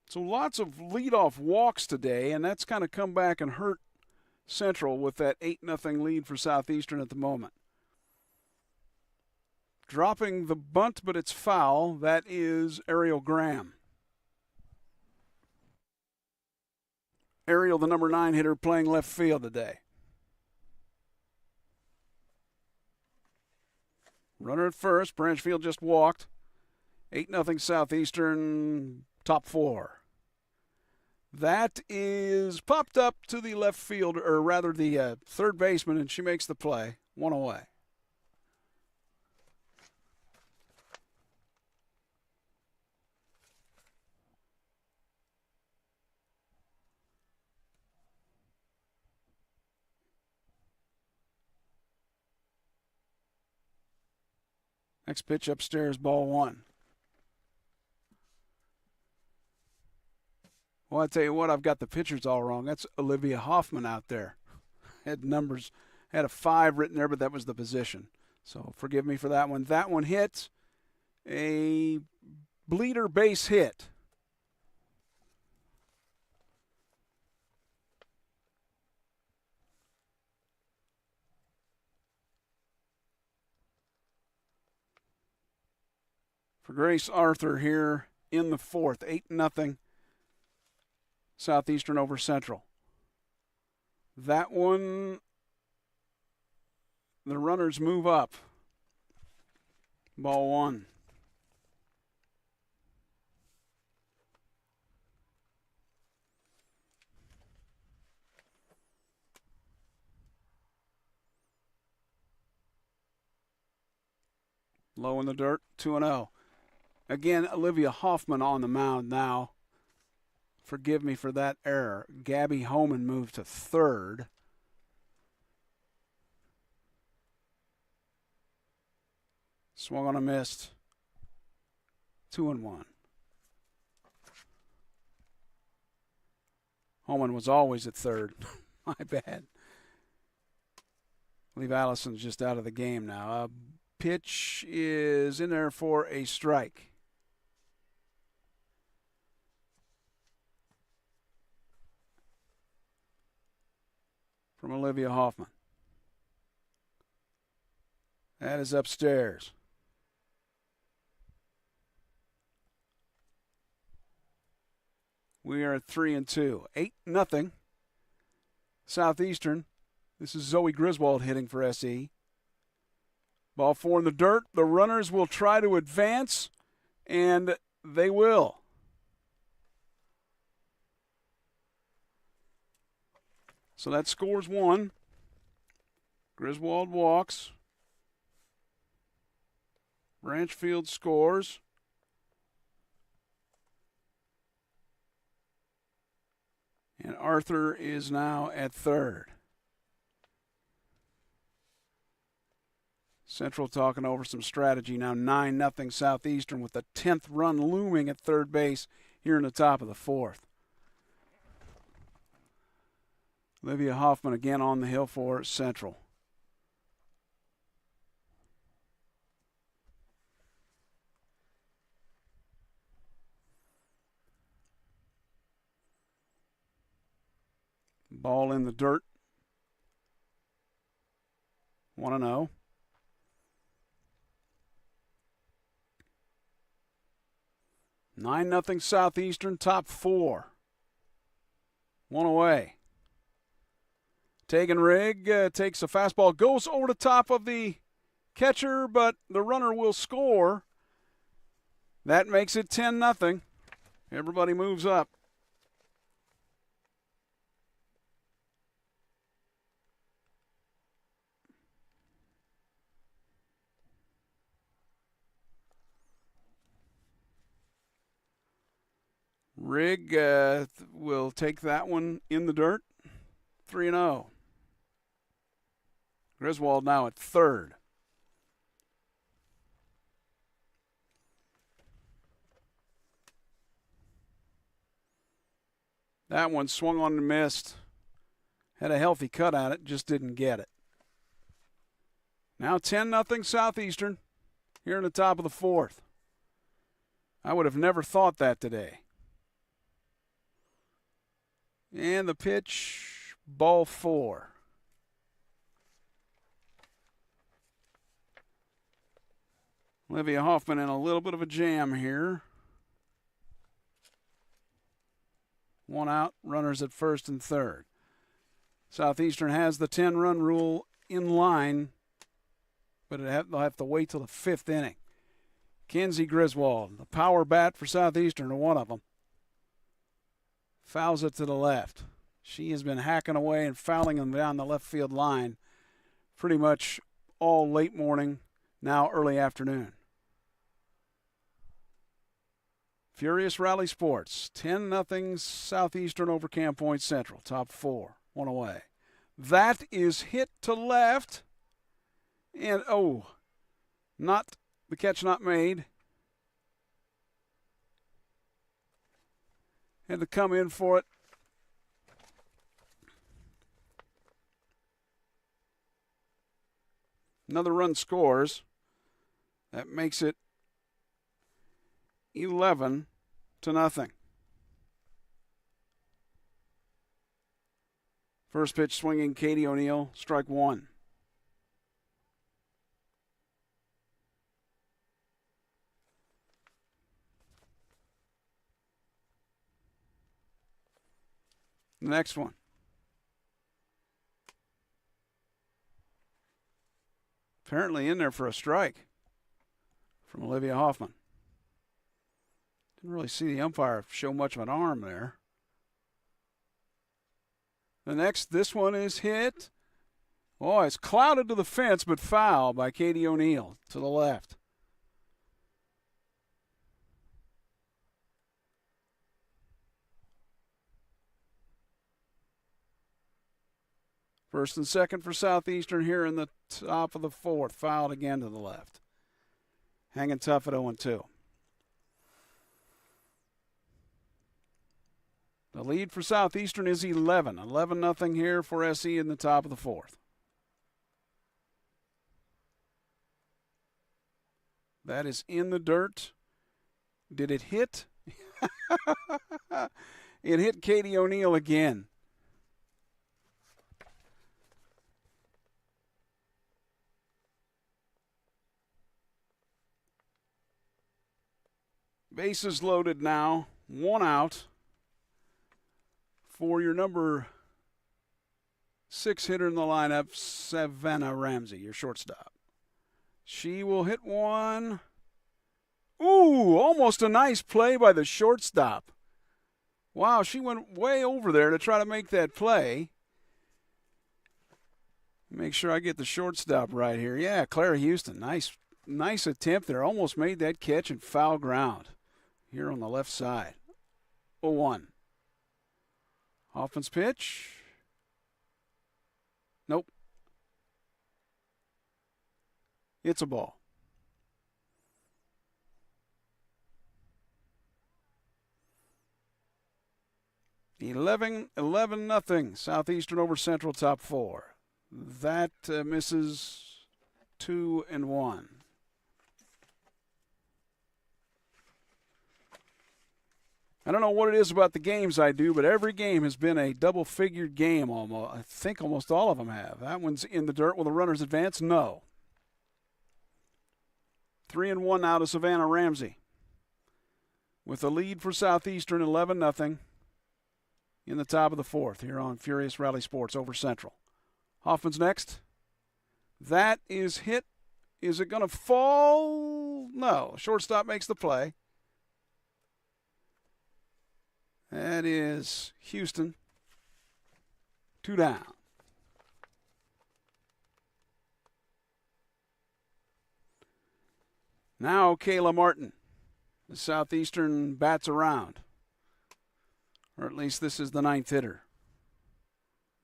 So lots of leadoff walks today, and that's kind of come back and hurt Central with that 8-0 lead for Southeastern at the moment. Dropping the bunt, but it's foul. That is Ariel Graham. Ariel, the number 9 hitter, playing left field today. Runner at first. Branchfield just walked. 8-0 Southeastern, top 4. That is popped up to the left field, or rather the third baseman, and she makes the play. 1 away. Next pitch upstairs, ball 1. Well, I tell you what, I've got the pitchers all wrong. That's Olivia Hoffman out there. Had a 5 written there, but that was the position. So forgive me for that one. That one hit a bleeder base hit. For Grace Arthur here in the 4th, 8-0 Southeastern over Central. That one, the runners move up. Ball 1. Low in the dirt, 2-0. Again, Olivia Hoffman on the mound now. Forgive me for that error. Gabby Holman moved to 3rd. Swung on a missed. 2-1. Holman was always at 3rd. My bad. I believe Allison's just out of the game now. Pitch is in there for a strike. From Olivia Hoffman. That is upstairs. We are at 3-2. 8-0 Southeastern. This is Zoe Griswold hitting for SE. Ball 4 in the dirt. The runners will try to advance, and they will. So that scores 1. Griswold walks. Branchfield scores. And Arthur is now at 3rd. Central talking over some strategy now. 9-0 Southeastern with the 10th run looming at third base here in the top of the 4th. Olivia Hoffman again on the hill for Central. Ball in the dirt. 1-0. Nine 0 Southeastern, top 4. One away. Tegan Rigg takes a fastball, goes over the top of the catcher, but the runner will score. That makes it 10 0. Everybody moves up. Rigg will take that one in the dirt. 3-0. Griswold now at third. That one swung on and missed. Had a healthy cut on it, just didn't get it. Now 10 0 Southeastern here in the top of the 4th. I would have never thought that today. And the pitch, ball 4. Olivia Hoffman in a little bit of a jam here. One out, runners at first and third. Southeastern has the 10-run rule in line, but they'll have to wait till the 5th inning. Kenzie Griswold, the power bat for Southeastern, one of them. Fouls it to the left. She has been hacking away and fouling them down the left field line pretty much all late morning, now early afternoon. Furious Rally Sports, 10 0 Southeastern over Camp Point Central, top 4, one away. That is hit to left, and not the catch not made. Had to come in for it. Another run scores. That makes it 11 to nothing. First pitch swinging, Katie O'Neill, strike 1. The next one. Apparently in there for a strike from Olivia Hoffman. Didn't really see the umpire show much of an arm there. This one is hit. Oh, it's clouded to the fence, but foul by Katie O'Neill to the left. First and second for Southeastern here in the top of the 4th. Fouled again to the left. Hanging tough at 0-2. The lead for Southeastern is 11. 11-0 here for SE in the top of the 4th. That is in the dirt. Did it hit? It hit Katie O'Neill again. Bases loaded now. One out for your number 6 hitter in the lineup, Savannah Ramsey, your shortstop. She will hit one. Ooh, almost a nice play by the shortstop. Wow, she went way over there to try to make that play. Make sure I get the shortstop right here. Yeah, Claire Houston. Nice attempt there. Almost made that catch in foul ground here on the left side. 0-1. Hoffman's pitch. Nope. It's a ball. 11-0. Southeastern over Central, top 4. That misses 2-1. I don't know what it is about the games I do, but every game has been a double-figured game almost. I think almost all of them have. That one's in the dirt. Will the runners advance? No. 3-1 now to Savannah Ramsey. With the lead for Southeastern, 11-0 in the top of the 4th here on Furious Rally Sports over Central. Hoffman's next. That is hit. Is it going to fall? No. Shortstop makes the play. That is Houston. 2 down. Now Kayla Martin. The Southeastern bats around. Or at least this is the 9th hitter.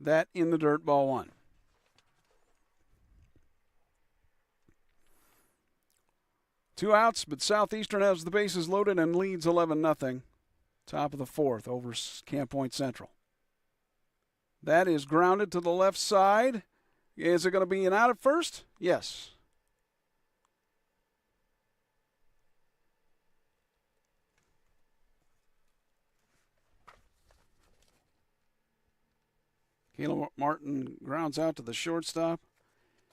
That in the dirt, ball 1. Two outs, but Southeastern has the bases loaded and leads 11-0. Top of the 4th over Camp Point Central. That is grounded to the left side. Is it going to be an out at first? Yes. Kayla Martin grounds out to the shortstop,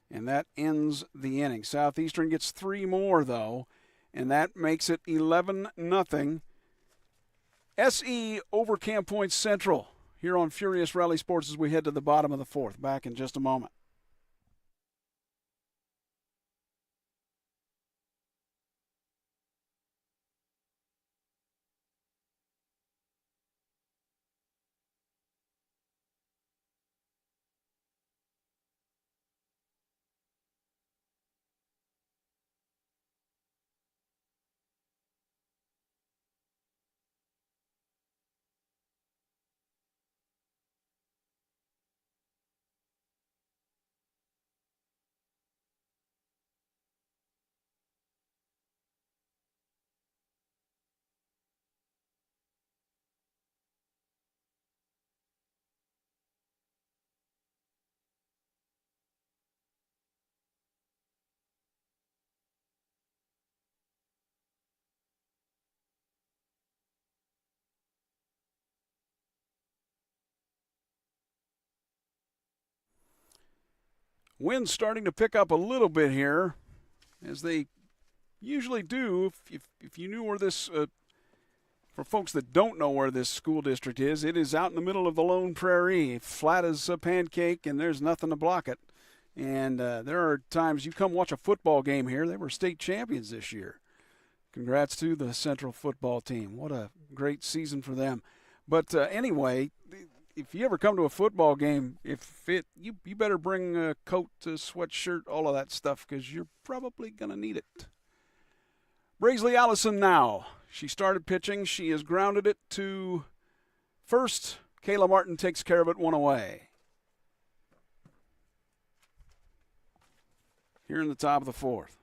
and that ends the inning. Southeastern gets 3 more, though, and that makes it 11-0. SE over Camp Point Central here on Furious Rally Sports as we head to the bottom of the 4th. Back in just a moment. Wind's starting to pick up a little bit here, as they usually do. If you knew where this, for folks that don't know where this school district is, it is out in the middle of the Lone Prairie, flat as a pancake, and there's nothing to block it. And there are times you come watch a football game here. They were state champions this year. Congrats to the Central football team. What a great season for them. But anyway, if you ever come to a football game, you better bring a coat, a sweatshirt, all of that stuff, because you're probably going to need it. Braisley Allison now. She started pitching. She has grounded it to first. Kayla Martin takes care of it, 1 away. Here in the top of the 4th.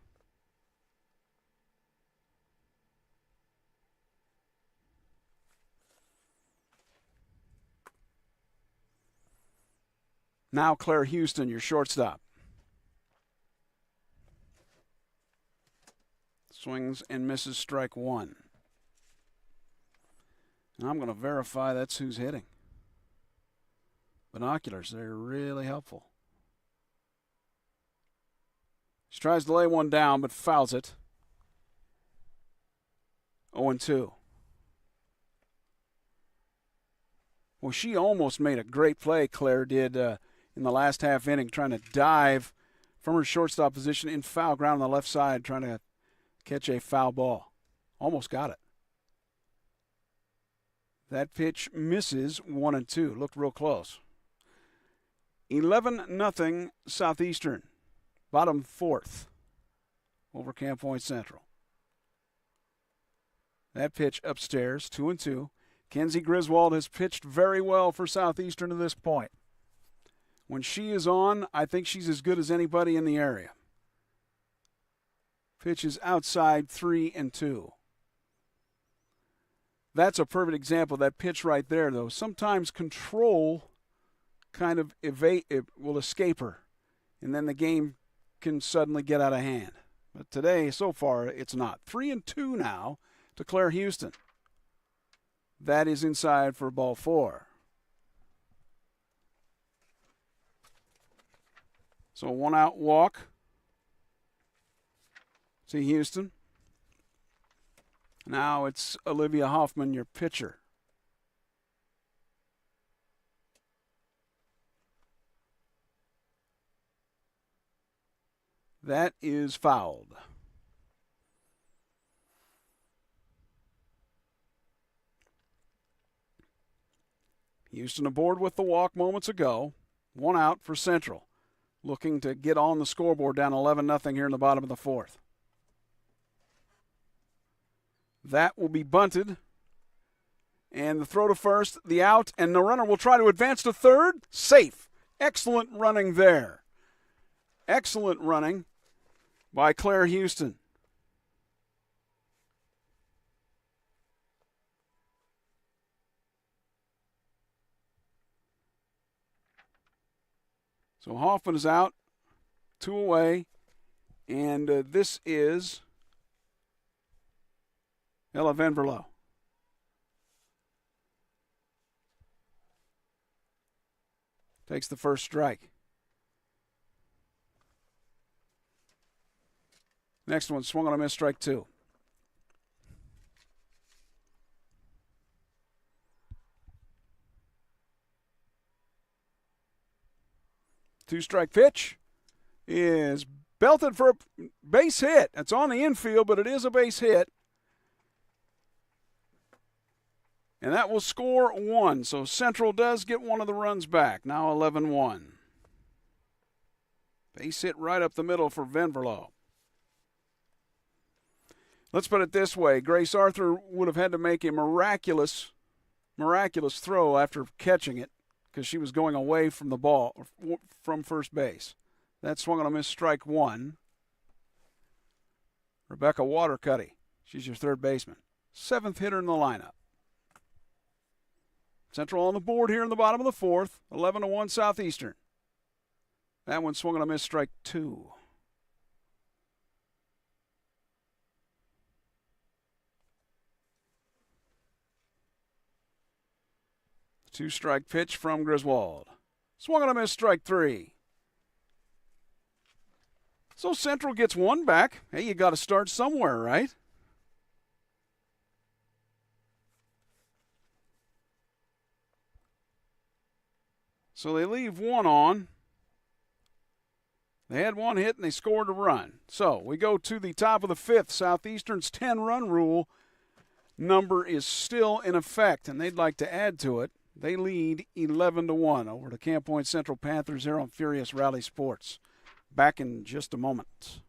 Now Claire Houston, your shortstop. Swings and misses, strike 1. And I'm going to verify that's who's hitting. Binoculars, they're really helpful. She tries to lay one down, but fouls it. 0-2. Well, she almost made a great play, Claire did, in the last half inning, trying to dive from her shortstop position in foul ground on the left side, trying to catch a foul ball. Almost got it. That pitch misses, 1-2. Looked real close. 11-0 Southeastern. Bottom 4th over Camp Point Central. That pitch upstairs, 2-2. Kenzie Griswold has pitched very well for Southeastern to this point. When she is on, I think she's as good as anybody in the area. Pitch is outside, 3-2. That's a perfect example of that pitch right there, though. Sometimes control kind of will escape her, and then the game can suddenly get out of hand. But today, so far, it's not. 3-2 now to Claire Houston. That is inside for ball 4. So 1-out walk to Houston. Now it's Olivia Hoffman, your pitcher. That is fouled. Houston aboard with the walk moments ago. 1 out for Central. Looking to get on the scoreboard, down 11-0 here in the bottom of the 4th. That will be bunted. And the throw to first, the out, and the runner will try to advance to third. Safe. Excellent running there. Excellent running by Claire Houston. So Hoffman is out, 2 away, and this is Ella Venverlo. Takes the first strike. Next one, swung on a miss, strike 2. Two-strike pitch is belted for a base hit. It's on the infield, but it is a base hit. And that will score 1. So Central does get one of the runs back. Now 11-1. Base hit right up the middle for Venverlo. Let's put it this way. Grace Arthur would have had to make a miraculous throw after catching it, because she was going away from the ball, from first base. That swung on a miss, strike 1. Rebecca Watercutty, she's your third baseman. 7th hitter in the lineup. Central on the board here in the bottom of the 4th, 11-1 Southeastern. That one swung on a miss, strike 2. Two-strike pitch from Griswold. Swung on a miss, strike 3. So Central gets one back. Hey, you got to start somewhere, right? So they leave one on. They had one hit and they scored a run. So we go to the top of the 5th. Southeastern's 10-run rule number is still in effect, and they'd like to add to it. They lead 11-1 over the Camp Point Central Panthers here on Furious Rally Sports. Back in just a moment.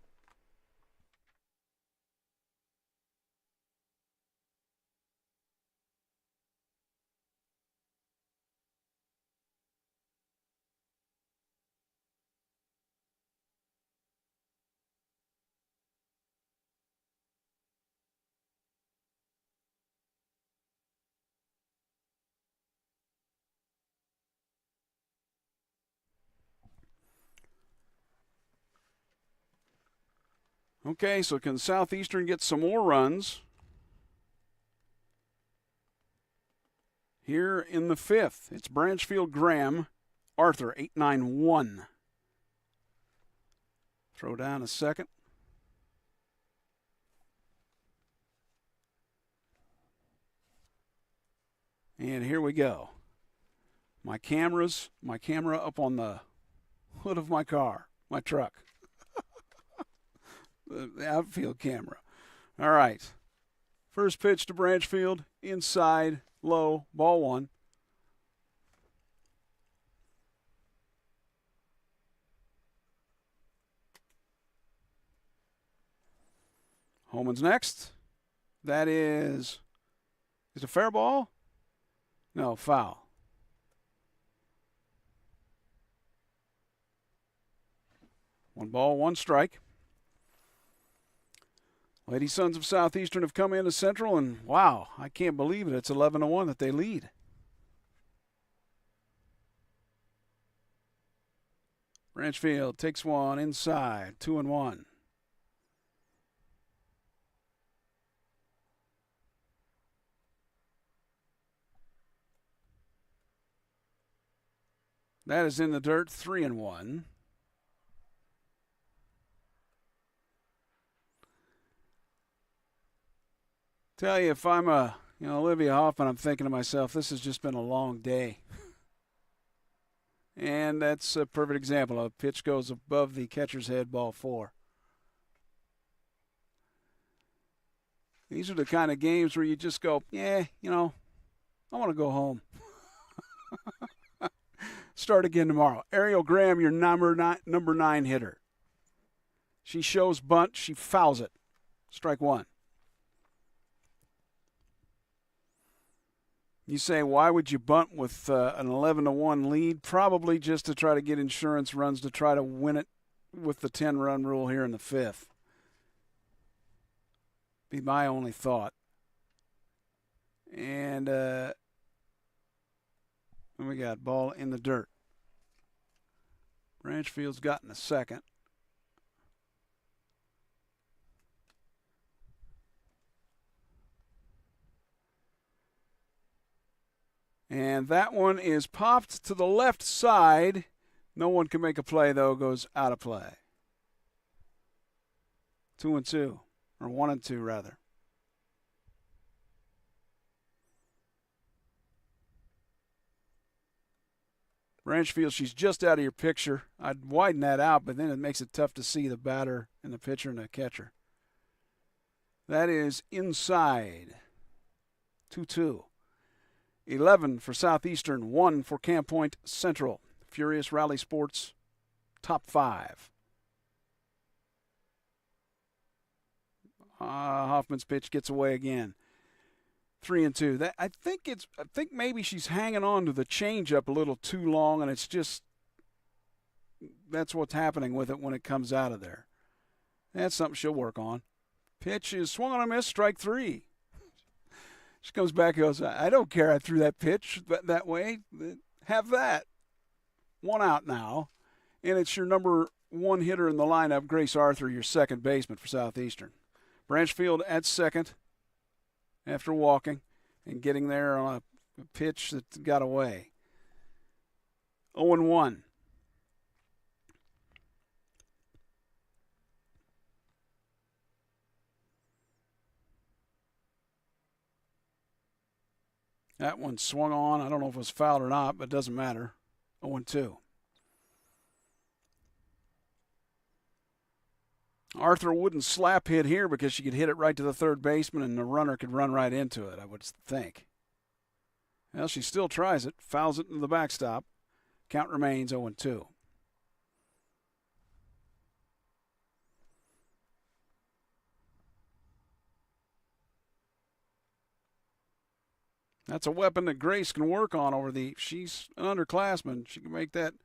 Okay, so can Southeastern get some more runs here in the 5th? It's Branchfield, Graham, Arthur, 8-9-1. Throw down a second. And here we go. My camera up on the hood of my car, my truck. The outfield camera. All right. First pitch to Branchfield, inside, low, ball 1. Holman's next. That is it a fair ball? No, foul. One ball, one strike. Lady Sons of Southeastern have come into Central, and wow, I can't believe it. It's 11-1 that they lead. Branchfield takes one inside, 2-1. That is in the dirt, 3-1. Tell you, if I'm Olivia Hoffman, I'm thinking to myself, this has just been a long day. And that's a perfect example. A pitch goes above the catcher's head, ball 4. These are the kind of games where you just go, I want to go home. Start again tomorrow. Ariel Graham, your number 9 hitter. She shows bunt. She fouls it. Strike 1. You say, why would you bunt with an 11-1 lead? Probably just to try to get insurance runs to try to win it with the 10-run rule here in the 5th. Be my only thought. And we got ball in the dirt. Branchfield's gotten a second. And that one is popped to the left side. No one can make a play, though. Goes out of play. 2-2. Or 1-2, rather. Branchfield, she's just out of your picture. I'd widen that out, but then it makes it tough to see the batter and the pitcher and the catcher. That is inside. 2-2. 11 for Southeastern, 1 for Camp Point Central. Furious Rally Sports, top 5. Hoffman's pitch gets away again. 3-2. I think maybe she's hanging on to the changeup a little too long, and it's just that's what's happening with it when it comes out of there. That's something she'll work on. Pitch is swung on a miss, strike 3. She comes back and goes, I don't care I threw that pitch that way. Have that. 1 out now. And it's your number 1 hitter in the lineup, Grace Arthur, your second baseman for Southeastern. Branchfield at second after walking and getting there on a pitch that got away. 0-1. That one swung on. I don't know if it was fouled or not, but it doesn't matter. 0-2. Arthur wouldn't slap hit here because she could hit it right to the third baseman and the runner could run right into it, I would think. Well, she still tries it, fouls it into the backstop. Count remains 0-2. That's a weapon that Grace can work on she's an underclassman. She can make that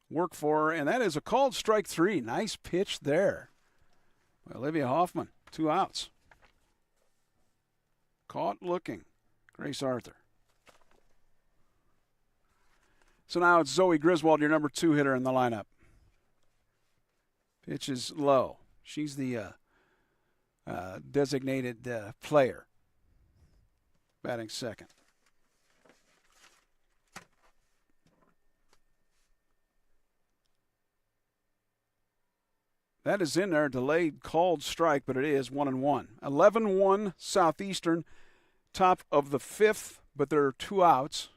work for her. And that is a called strike 3. Nice pitch there. Olivia Hoffman, 2 outs. Caught looking. Grace Arthur. So now it's Zoe Griswold, your number 2 hitter in the lineup. Pitch is low. She's the designated player. Batting second. That is in there, delayed called strike, but it is 1-1. 11-1 Southeastern, top of the 5th, but there are 2 outs.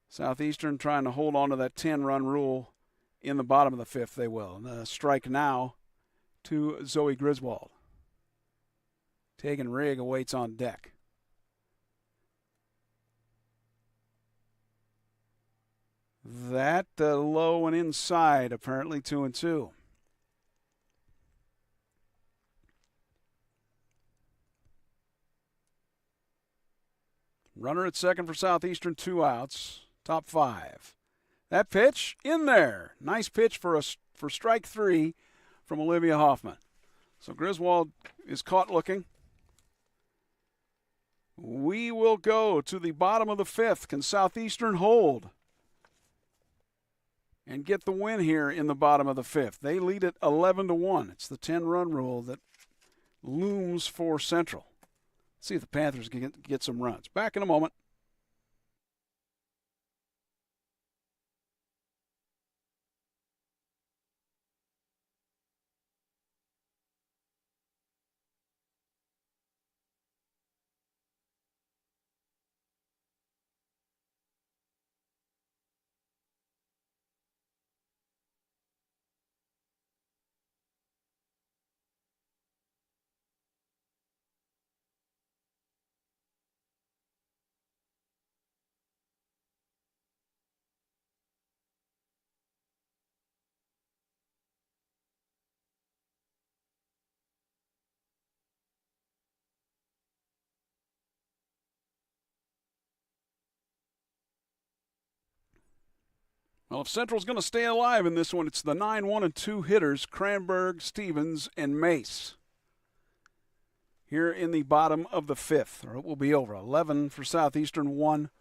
Southeastern trying to hold on to that 10-run rule in the bottom of the 5th. They will. And the strike now to Zoe Griswold. Tegan Rigg awaits on deck. That low and inside, apparently 2-2. Runner at second for Southeastern, 2 outs, top 5. That pitch in there. Nice pitch for strike 3 from Olivia Hoffman. So Griswold is caught looking. We will go to the bottom of the fifth. Can Southeastern hold and get the win here in the bottom of the fifth? They lead at 11-1. It's the 10-run rule that looms for Central. Let's see if the Panthers can get some runs. Back in a moment. Well, if Central's going to stay alive in this one, it's the 9-1 and 2 hitters, Cranberg, Stevens, and Mace. Here in the bottom of the fifth, or it will be over. 11 for Southeastern, 1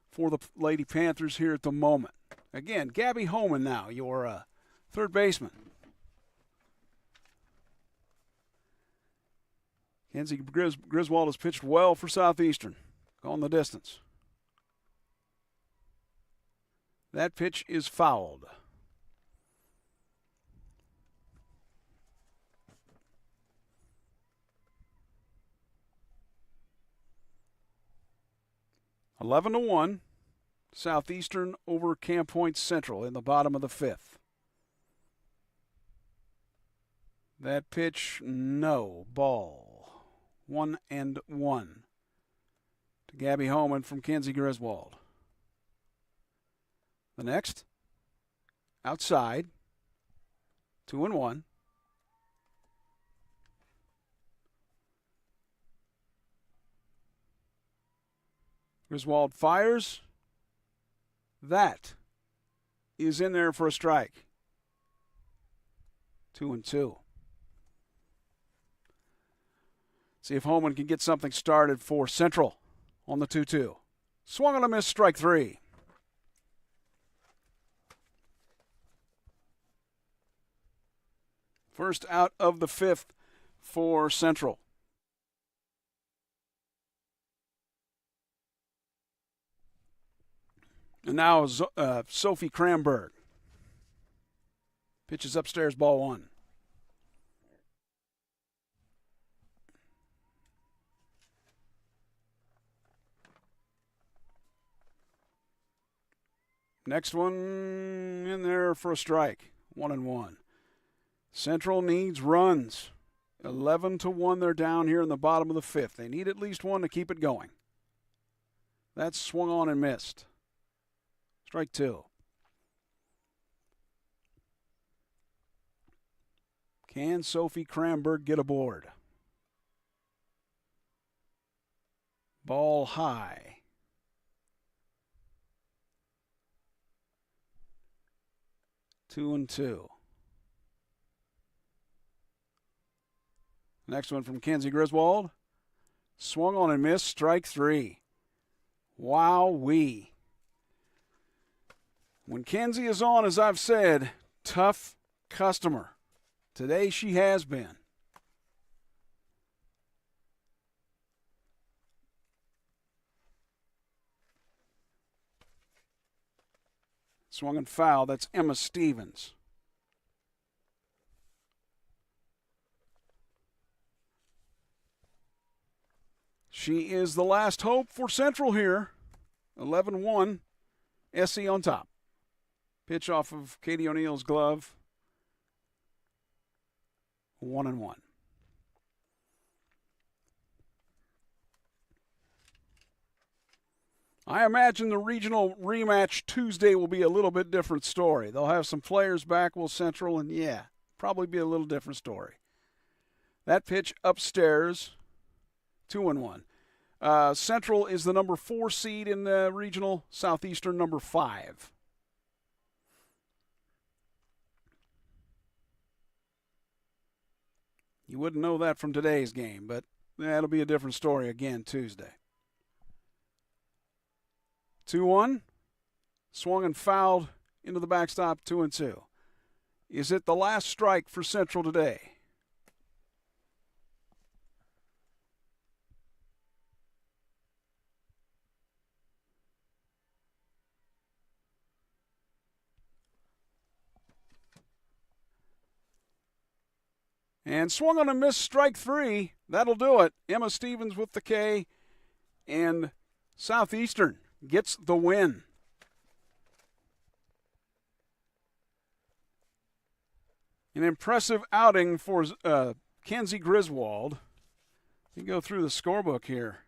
for the Lady Panthers here at the moment. Again, Gabby Homan now, your third baseman. Kenzie Griswold has pitched well for Southeastern, gone the distance. That pitch is fouled. Eleven to 1, Southeastern over Camp Point Central in the bottom of the fifth. That pitch, no, ball. 1-1 to Gabby Homan from Kenzie Griswold. The next, outside, 2-1. Griswold fires. That is in there for a strike. 2-2. See if Homan can get something started for Central on the 2-2. Swung on a miss, strike 3. First out of the fifth for Central. And now Sophie Cranberg. Pitches upstairs, ball 1. Next one in there for a strike. 1-1. Central needs runs. 11-1 they're down here in the bottom of the fifth. They need at least one to keep it going. That's swung on and missed. Strike 2. Can Sophie Cranberg get aboard? Ball high. Two and 2. Next one from Kenzie Griswold. Swung on and missed. Strike 3. Wow-wee. When Kenzie is on, as I've said, tough customer. Today she has been. Swung and foul. That's Emma Stevens. She is the last hope for Central here. 11-1. Essie on top. Pitch off of Katie O'Neill's glove. 1-1. I imagine the regional rematch Tuesday will be a little bit different story. They'll have some players back, will Central, and yeah, probably be a little different story. That pitch upstairs, 2-1. Central is the number 4 seed in the regional, Southeastern number 5. You wouldn't know that from today's game, but that'll be a different story again Tuesday. 2-1. Swung and fouled into the backstop, 2-2. Is it the last strike for Central today? And swung on a miss, strike 3. That'll do it. Emma Stevens with the K, and Southeastern gets the win. An impressive outing for Kenzie Griswold. Let me go through the scorebook here.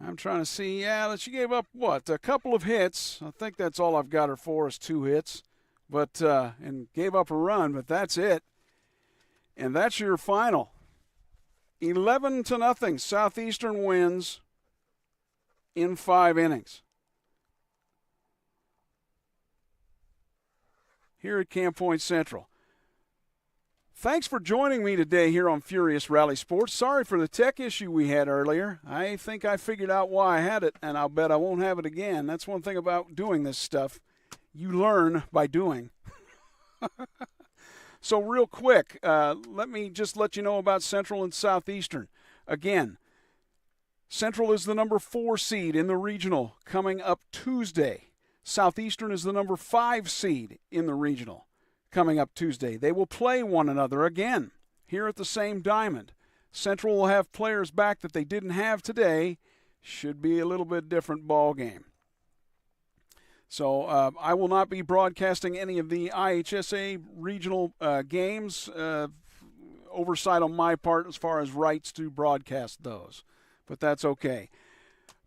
I'm trying to see. Yeah, she gave up, a couple of hits. I think that's all I've got her for is 2 hits. But and gave up a run, but that's it. And that's your final. 11-0. Southeastern wins in 5 innings. Here at Camp Point Central. Thanks for joining me today here on Furious Rally Sports. Sorry for the tech issue we had earlier. I think I figured out why I had it, and I'll bet I won't have it again. That's one thing about doing this stuff. You learn by doing. So real quick, let me just let you know about Central and Southeastern. Again, Central is the number 4 seed in the regional coming up Tuesday. Southeastern is the number 5 seed in the regional coming up Tuesday. They will play one another again here at the same diamond. Central will have players back that they didn't have today. Should be a little bit different ball game. So I will not be broadcasting any of the IHSA regional games. Oversight on my part as far as rights to broadcast those. But that's okay.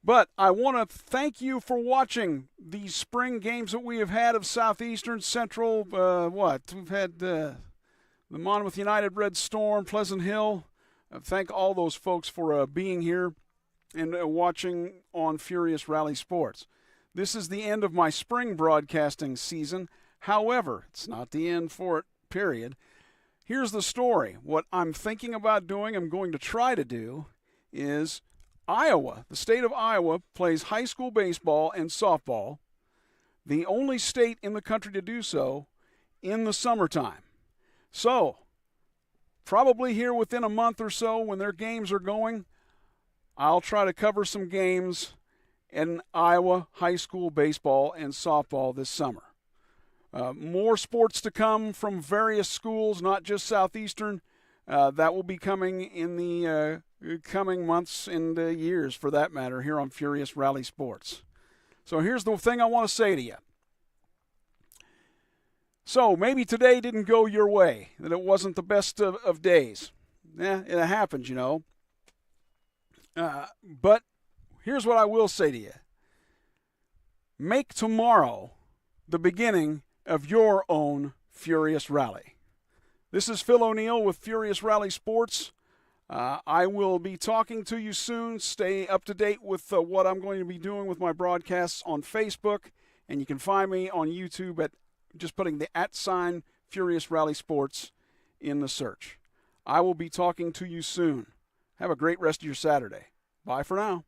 But I want to thank you for watching these spring games that we have had of Southeastern, Central. We've had the Monmouth United, Red Storm, Pleasant Hill. Thank all those folks for being here and watching on Furious Rally Sports. This is the end of my spring broadcasting season. However, it's not the end for it, period. Here's the story. What I'm thinking about doing, I'm going to try to do, is Iowa, the state of Iowa, plays high school baseball and softball, the only state in the country to do so, in the summertime. So, probably here within a month or so when their games are going, I'll try to cover some games in Iowa high school baseball and softball this summer. More sports to come from various schools, not just Southeastern. That will be coming in the coming months and years, for that matter, here on Furious Rally Sports. So here's the thing I want to say to you. So maybe today didn't go your way, that it wasn't the best of days. It happens, you know. But here's what I will say to you. Make tomorrow the beginning of your own Furious Rally. This is Phil O'Neill with Furious Rally Sports. I will be talking to you soon. Stay up to date with what I'm going to be doing with my broadcasts on Facebook. And you can find me on YouTube at just putting the @ Furious Rally Sports in the search. I will be talking to you soon. Have a great rest of your Saturday. Bye for now.